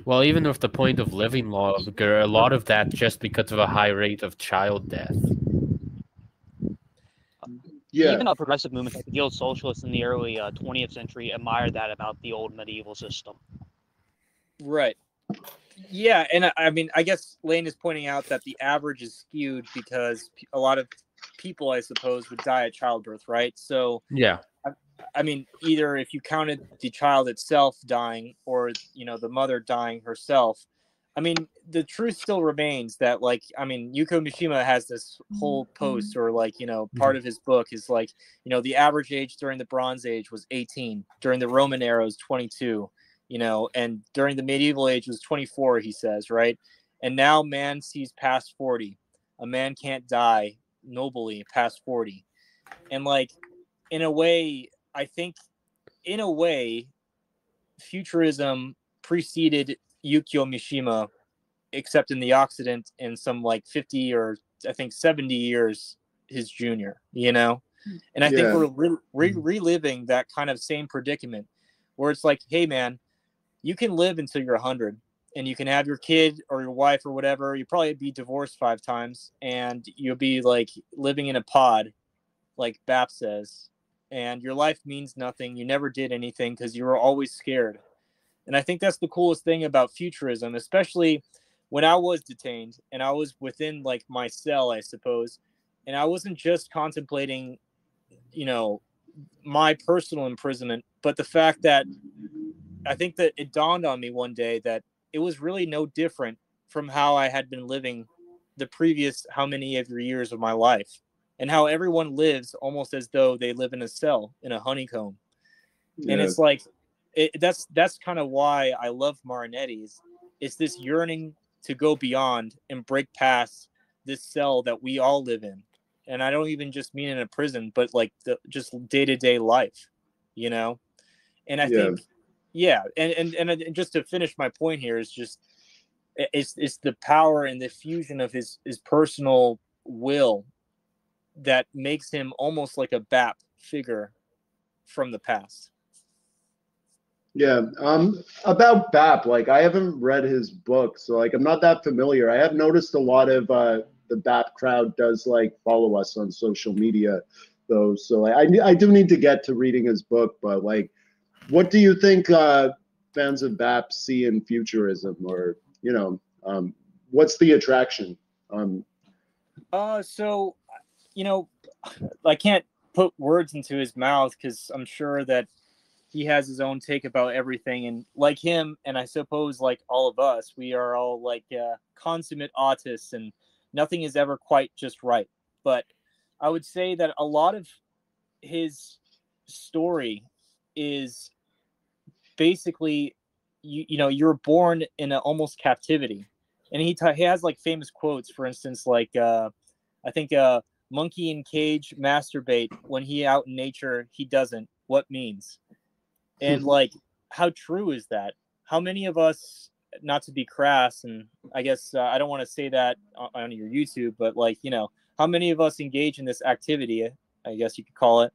C: well, even with the point of living longer, a lot of that just because of a high rate of child death.
A: Yeah,
F: Even a progressive movement like the Guild Socialists in the early 20th century admired that about the old medieval system.
B: Right. Yeah, and I mean, I guess Lane is pointing out that the average is skewed because a lot of people, I suppose, would die at childbirth, right? So,
C: Yeah.
B: I mean, either if you counted the child itself dying or, you know, the mother dying herself, I mean, the truth still remains that, like, I mean, Yuko Mishima has this whole post or, like, you know, part of his book is like, you know, the average age during the Bronze Age was 18, during the Roman era was 22, you know, and during the medieval age was 24, he says, right? And now man sees past 40. A man can't die nobly past 40. And, like, in a way, I think, in a way, futurism preceded Yukio Mishima, except in the Occident, in some like 50 or I think 70 years his junior, you know? And I think we're reliving that kind of same predicament where it's like, hey, man, you can live until you're 100 and you can have your kid or your wife or whatever. You probably be divorced 5 times and you'll be like living in a pod, like Bap says. And your life means nothing. You never did anything because you were always scared. And I think that's the coolest thing about futurism, especially when I was detained and I was within like my cell, I suppose. And I wasn't just contemplating, you know, my personal imprisonment, but the fact that I think that it dawned on me one day that it was really no different from how I had been living the previous how many of years of my life. And how everyone lives almost as though they live in a cell, in a honeycomb. Yeah. And it's like, that's kind of why I love Marinetti. It's this yearning to go beyond and break past this cell that we all live in. And I don't even just mean in a prison, but like just day-to-day life, you know? And I think, yeah. And just to finish my point here is just, it's the power and the fusion of his personal will that makes him almost like a BAP figure from the past.
A: Yeah. About BAP, like I haven't read his book, so like I'm not that familiar. I have noticed a lot of the BAP crowd does like follow us on social media, though. So like, I do need to get to reading his book, but like, what do you think fans of BAP see in futurism, or you know, what's the attraction?
B: So, you know, I can't put words into his mouth because I'm sure that he has his own take about everything. And like him, and I suppose like all of us, we are all like consummate autists and nothing is ever quite just right. But I would say that a lot of his story is basically, you know, you're born in a almost captivity. And he has like famous quotes, for instance, like I think monkey in cage masturbate when he out in nature he doesn't. What means? And like, how true is that? How many of us, not to be crass, and I guess I don't want to say that on your YouTube, but like, you know, how many of us engage in this activity, I guess you could call it.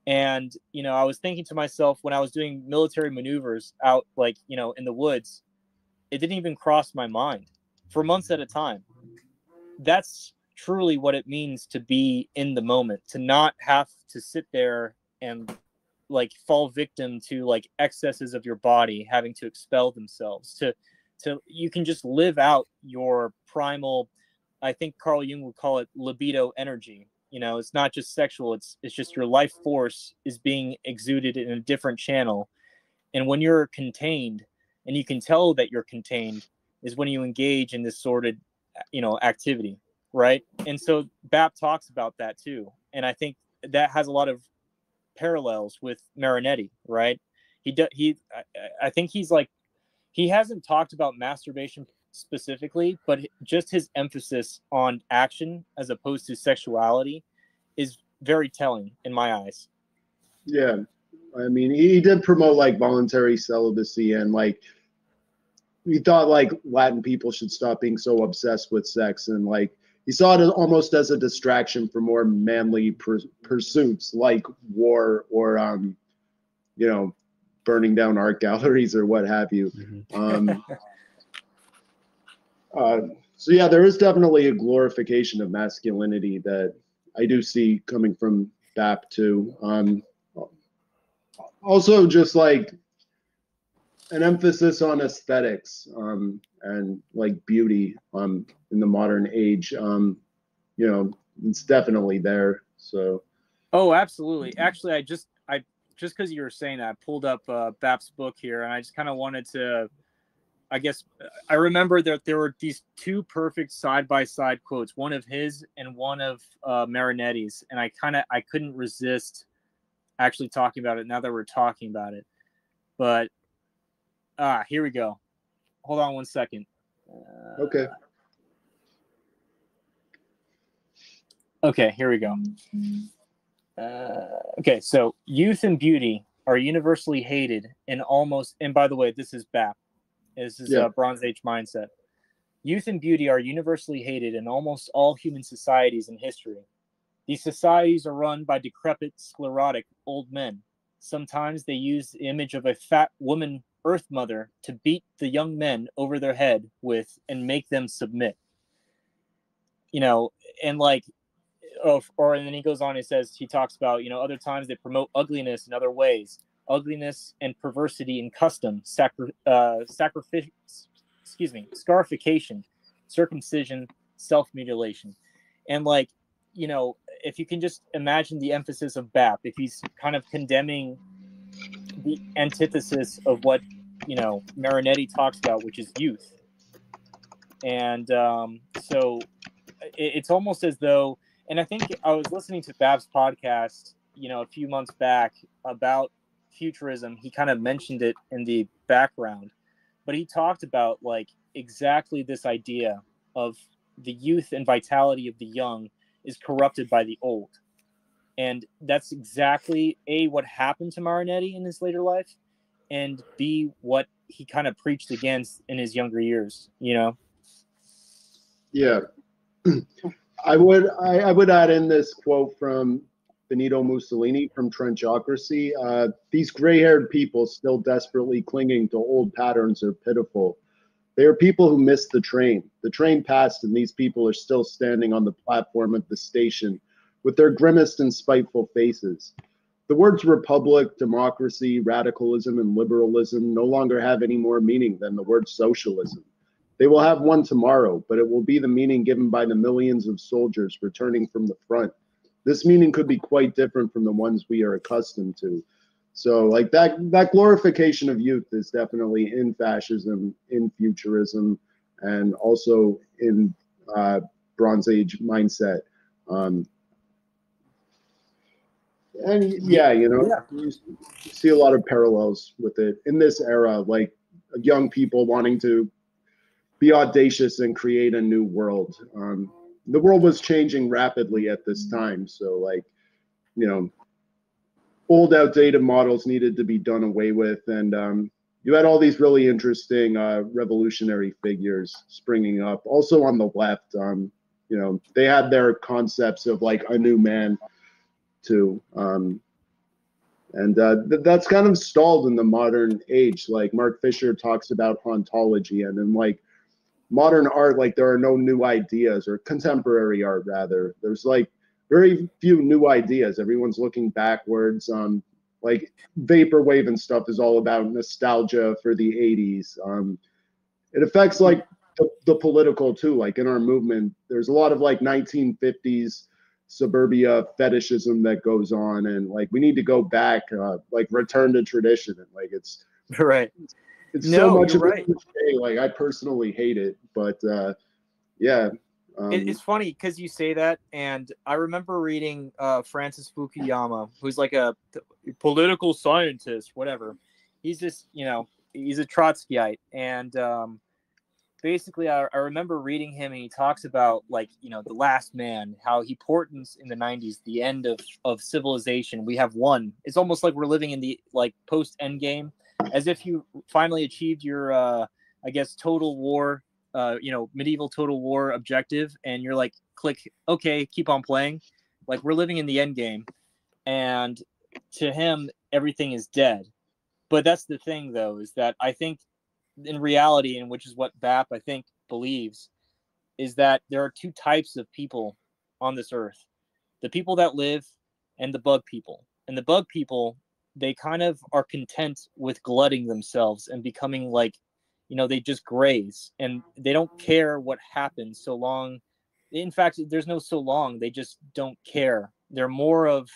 B: And, you know, I was thinking to myself when I was doing military maneuvers out, like, you know, in the woods, it didn't even cross my mind for months at a time. That's truly what it means to be in the moment, to not have to sit there and like fall victim to like excesses of your body having to expel themselves, to you can just live out your primal, I think Carl Jung would call it libido energy. You know, it's not just sexual, it's just your life force is being exuded in a different channel. And when you're contained, and you can tell that you're contained, is when you engage in this sordid, you know, activity. right? And so BAP talks about that too, and I think that has a lot of parallels with Marinetti, right? I think he's like, he hasn't talked about masturbation specifically, but just his emphasis on action as opposed to sexuality is very telling in my eyes.
A: Yeah, I mean, he did promote like voluntary celibacy, and like he thought like Latin people should stop being so obsessed with sex, and like he saw it almost as a distraction for more manly pursuits like war or you know, burning down art galleries or what have you. So yeah, there is definitely a glorification of masculinity that I do see coming from BAP too. Also, just like an emphasis on aesthetics and like beauty in the modern age. You know, it's definitely there. So.
B: Oh, absolutely. Actually, I just because you were saying that, I pulled up BAP's book here, and I just kind of wanted to. I guess I remember that there were these two perfect side-by-side quotes, one of his and one of Marinetti's, and I couldn't resist actually talking about it now that we're talking about it. But here we go. Hold on one second.
A: Okay.
B: Okay, here we go. Okay, so youth and beauty are universally hated and by the way, this is BAP. This is a Bronze Age mindset. Youth and beauty are universally hated in almost all human societies in history. These societies are run by decrepit, sclerotic old men. Sometimes they use the image of a fat woman Earth Mother to beat the young men over their head with and make them submit. You know, and like, and then he goes on and says, he talks about, you know, other times they promote ugliness in other ways. Ugliness and perversity in custom, scarification, circumcision, self-mutilation. And like, you know, if you can just imagine the emphasis of BAP, if he's kind of condemning the antithesis of what, you know, Marinetti talks about, which is youth. And so it's almost as though, and I think I was listening to BAP's podcast, you know, a few months back about futurism. He kind of mentioned it in the background, but he talked about like exactly this idea of the youth and vitality of the young is corrupted by the old. And that's exactly A, what happened to Marinetti in his later life, and B, what he kind of preached against in his younger years, you know?
A: Yeah. I would add in this quote from Benito Mussolini from Trenchocracy. These gray-haired people still desperately clinging to old patterns are pitiful. They are people who missed the train. The train passed and these people are still standing on the platform of the station with their grimmest and spiteful faces. The words republic, democracy, radicalism, and liberalism no longer have any more meaning than the word socialism. They will have one tomorrow, but it will be the meaning given by the millions of soldiers returning from the front. This meaning could be quite different from the ones we are accustomed to. So like that glorification of youth is definitely in fascism, in futurism, and also in Bronze Age mindset. And yeah, you know, you see a lot of parallels with it in this era, like young people wanting to be audacious and create a new world. The world was changing rapidly at this time. So like, you know, old outdated models needed to be done away with. And you had all these really interesting revolutionary figures springing up. Also on the left, you know, they had their concepts of like a new man too. That's kind of stalled in the modern age. Like Mark Fisher talks about hauntology, and in like modern art, like there are no new ideas, or contemporary art rather. There's like very few new ideas. Everyone's looking backwards. Like vaporwave and stuff is all about nostalgia for the 80s. It affects like the political too. Like in our movement, there's a lot of like 1950s suburbia fetishism that goes on, and like we need to go back, like return to tradition. And like it's
B: right.
A: It's so much of it. Like I personally hate it, but yeah,
B: It's funny because you say that, and I remember reading Francis Fukuyama, who's like a political scientist, whatever. He's just, he's a Trotskyite, and basically, I remember reading him, and he talks about the last man, how he portends in the 90s, the end of civilization. We have won. It's almost like we're living in the post Endgame, as if you finally achieved your, I guess, total war. Medieval total war objective, and you're like, click, okay, keep on playing. Like, we're living in the end game, and to him, everything is dead. But that's the thing, though, is that I think in reality, and which is what BAP, I think, believes, is that there are two types of people on this earth: the people that live and the bug people. And the bug people, they kind of are content with glutting themselves and becoming they just graze, and they don't care what happens so long. In fact, there's no so long. They just don't care. They're more of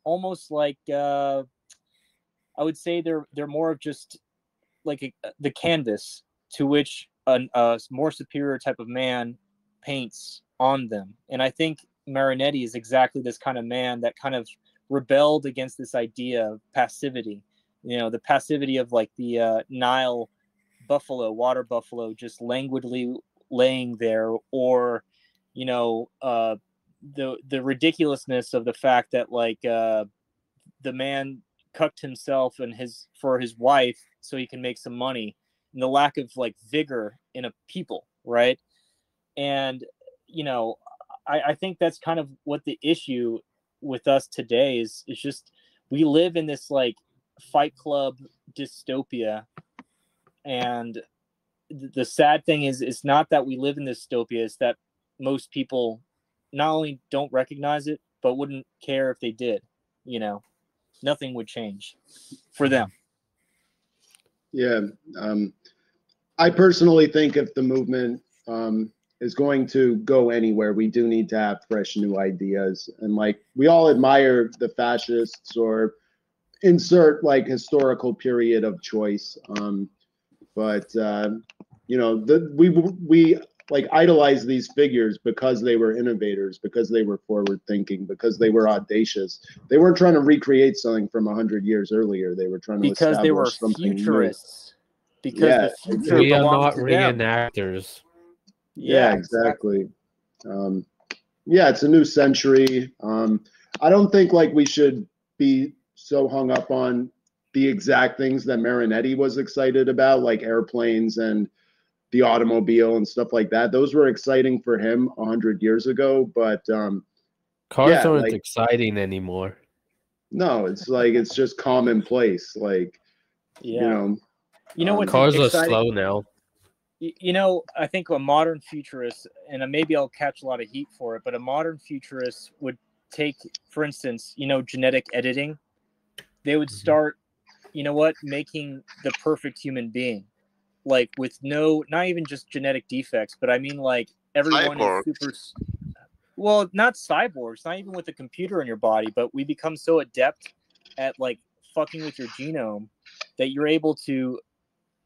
B: almost like I would say they're more of just like the canvas to which a more superior type of man paints on them. And I think Marinetti is exactly this kind of man that kind of rebelled against this idea of passivity. The passivity of the Nile buffalo, water buffalo, just languidly laying there, or the ridiculousness of the fact that the man cucked himself and for his wife so he can make some money, and the lack of vigor in a people, right? And I think that's kind of what the issue with us today is just we live in this Fight Club dystopia. And the sad thing is, it's not that we live in this dystopia, it's that most people not only don't recognize it, but wouldn't care if they did. Nothing would change for them.
A: Yeah. I personally think if the movement is going to go anywhere, we do need to have fresh new ideas. And we all admire the fascists, or insert historical period of choice. But we idolize these figures because they were innovators, because they were forward thinking, because they were audacious. They weren't trying to recreate something from 100 years earlier. They were trying to
B: because they were futurists. New. Because the future
C: we are not
B: to
C: reenactors.
A: Yeah, exactly. It's a new century. I don't think we should be so hung up on the exact things that Marinetti was excited about, like airplanes and the automobile and stuff like that. Those were exciting for him 100 years ago, but
C: cars aren't exciting anymore.
A: No, it's just commonplace. What's
C: cars exciting? Are slow now.
B: I think a modern futurist, and maybe I'll catch a lot of heat for it, but a modern futurist would take, for instance, genetic editing. They would start, making the perfect human being, with not even just genetic defects, but I mean everyone is super. Well, not cyborgs, not even with a computer in your body, but we become so adept at fucking with your genome that you're able to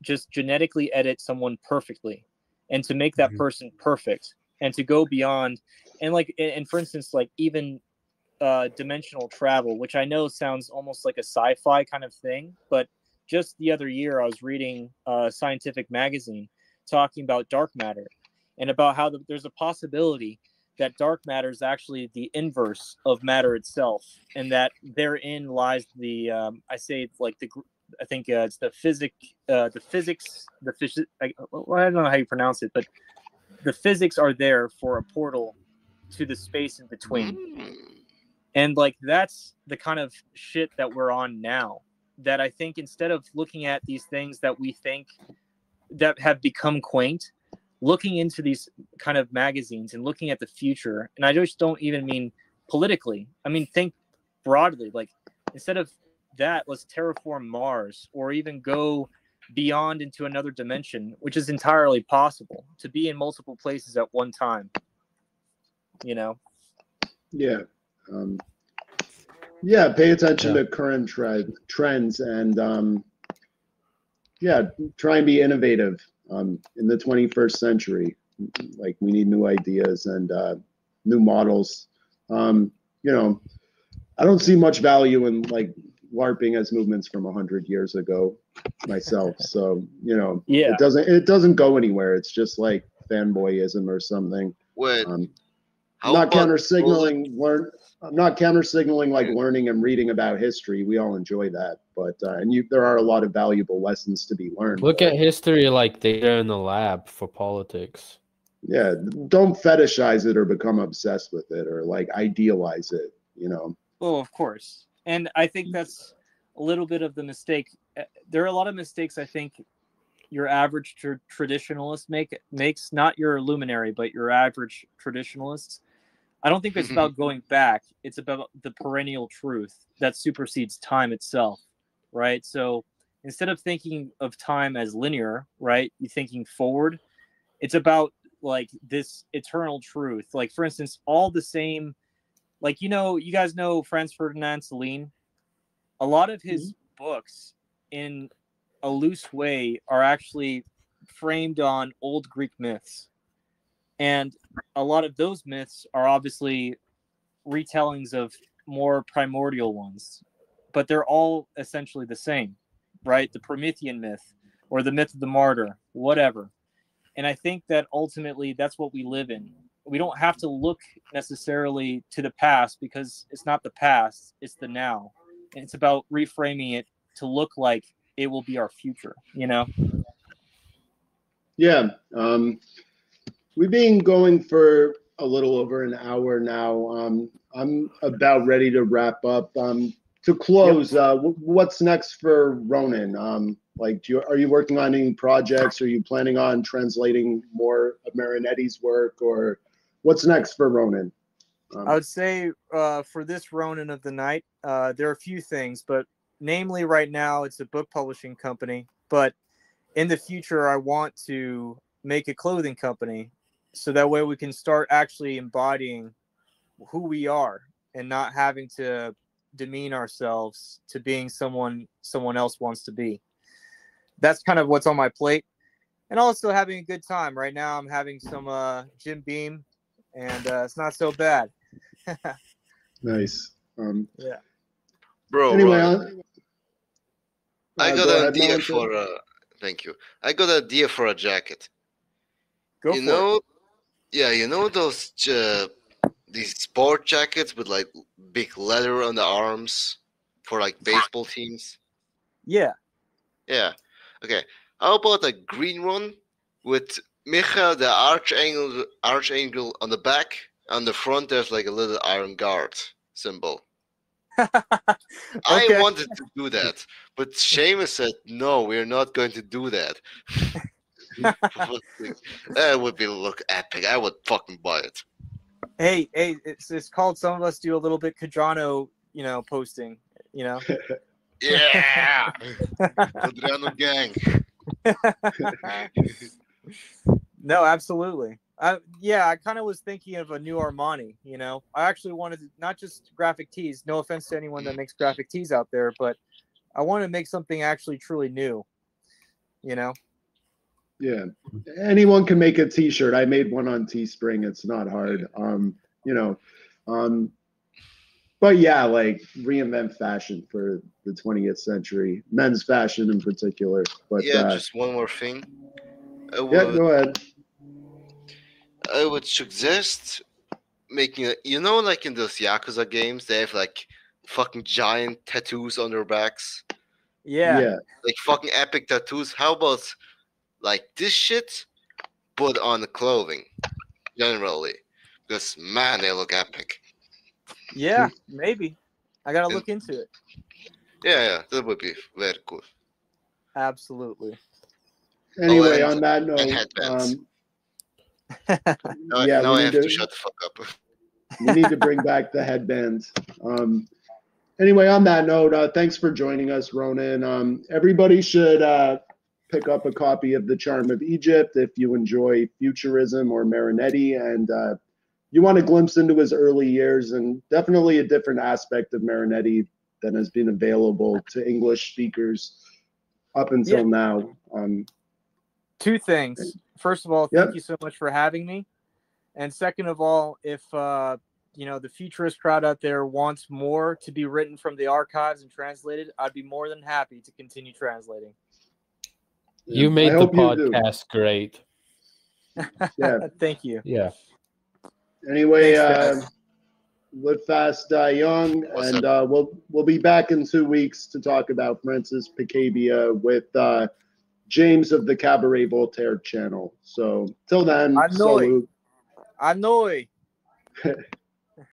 B: just genetically edit someone perfectly, and to make that person perfect, and to go beyond, and for instance, even dimensional travel, which I know sounds almost like a sci-fi kind of thing, but just the other year I was reading a scientific magazine talking about dark matter, and about how there's a possibility that dark matter is actually the inverse of matter itself, and that therein lies the I think it's the physics. I don't know how you pronounce it, but the physics are there for a portal to the space in between. And that's the kind of shit that we're on now. That I think instead of looking at these things that we think that have become quaint, looking into these kind of magazines and looking at the future, and I just don't even mean politically. I mean, think broadly. Instead of that, let's terraform Mars, or even go beyond into another dimension, which is entirely possible, to be in multiple places at one time.
A: Yeah. Pay attention to current trends, and try and be innovative in the 21st century. Like we need new ideas and new models. You know, I don't see much value in like LARPing as movements from 100 years ago myself. So, you know,
B: Yeah.
A: it doesn't go anywhere. It's just like fanboyism or something.
E: Wait,
A: I'm
E: how
A: not
E: about
A: counter signaling I'm not counter signaling like
E: Yeah.
A: learning and reading about history. We all enjoy that, but there are a lot of valuable lessons to be learned.
C: Look at history like data in the lab for politics.
A: Yeah, don't fetishize it or become obsessed with it or like idealize it, you know.
B: Oh, of course. And I think that's a little bit of the mistake. There are a lot of mistakes I think your average traditionalist makes, not your luminary, but your average traditionalists. I don't think it's about going back. It's about the perennial truth that supersedes time itself, right? So instead of thinking of time as linear, right, you're thinking forward. It's about like this eternal truth. Like, for instance, all the same, like, you know, you guys know Franz Ferdinand Celine. A lot of his books, in a loose way, are actually framed on old Greek myths. And a lot of those myths are obviously retellings of more primordial ones, but they're all essentially the same, right? The Promethean myth or the myth of the martyr, whatever. And I think that ultimately that's what we live in. We don't have to look necessarily to the past because it's not the past, it's the now. And it's about reframing it to look like it will be our future, you know?
A: Yeah. We've been going for a little over an hour now. I'm about ready to wrap up. To close, what's next for Ronan? Like, are you working on any projects? Are you planning on translating more of Marinetti's work, or what's next for Ronan?
B: I would say for this Ronan of the Night, there are a few things, but namely right now it's a book publishing company. But in the future, I want to make a clothing company so that way we can start actually embodying who we are and not having to demean ourselves to being someone else wants to be. That's kind of what's on my plate. And also having a good time. Right now I'm having some Jim Beam, and it's not so bad.
A: Nice.
B: Yeah.
E: bro?
A: Anyway,
E: I got
A: go
E: an
A: ahead,
E: idea
A: Melinda.
E: for thank you. I got an idea for a jacket.
B: Go
E: You
B: for
E: know,
B: it.
E: yeah, you know those these sport jackets with like big leather on the arms for like baseball teams.
B: Yeah.
E: Yeah. Okay. How about a green one with Micha the Archangel on the back? On the front, there's like a little iron guard symbol. I
B: Okay.
E: wanted to do that, but Seamus said, no, we're not going to do that. That would look epic. I would fucking buy it.
B: Hey, it's called Some of Us Do a Little Bit Cadrano, you know, posting, you know.
E: Yeah! Adriano gang.
B: No, absolutely. I kind of was thinking of a new Armani, you know. I actually wanted to, not just graphic tees, no offense to anyone that makes graphic tees out there, but I want to make something actually truly new, you know.
A: Yeah, anyone can make a T-shirt. I made one on Teespring. It's not hard. You know, but yeah, like reinvent fashion for the 20th century, men's fashion in particular. But
E: Yeah, just one more thing.
A: yeah, go ahead.
E: I would suggest making a, you know, like in those Yakuza games, they have like fucking giant tattoos on their backs.
B: Yeah.
E: Like fucking epic tattoos. How about like this shit, but on the clothing, generally? Because man, they look epic.
B: Yeah, maybe. I gotta look into it.
E: Yeah, that would be very cool.
B: Absolutely.
A: Anyway,
E: and
A: on that
E: and
A: note,
E: headbands.
A: yeah,
E: now
A: we
E: I
A: need
E: have to shut the fuck up.
A: we need to bring back the headbands. Anyway, on that note, thanks for joining us, Ronan. Everybody should pick up a copy of The Charm of Egypt if you enjoy futurism or Marinetti, and you want a glimpse into his early years, and definitely a different aspect of Marinetti than has been available to English speakers up until now.
B: Two things. first of all, thank you so much for having me. And second of all, if the futurist crowd out there wants more to be written from the archives and translated, I'd be more than happy to continue translating.
C: You made the podcast great.
A: Yeah.
B: Thank you.
C: Yeah.
A: Anyway, live fast, die young, and we'll be back in 2 weeks to talk about Francis Picabia with James of the Cabaret Voltaire channel. So till then, salute.
B: Hanoi.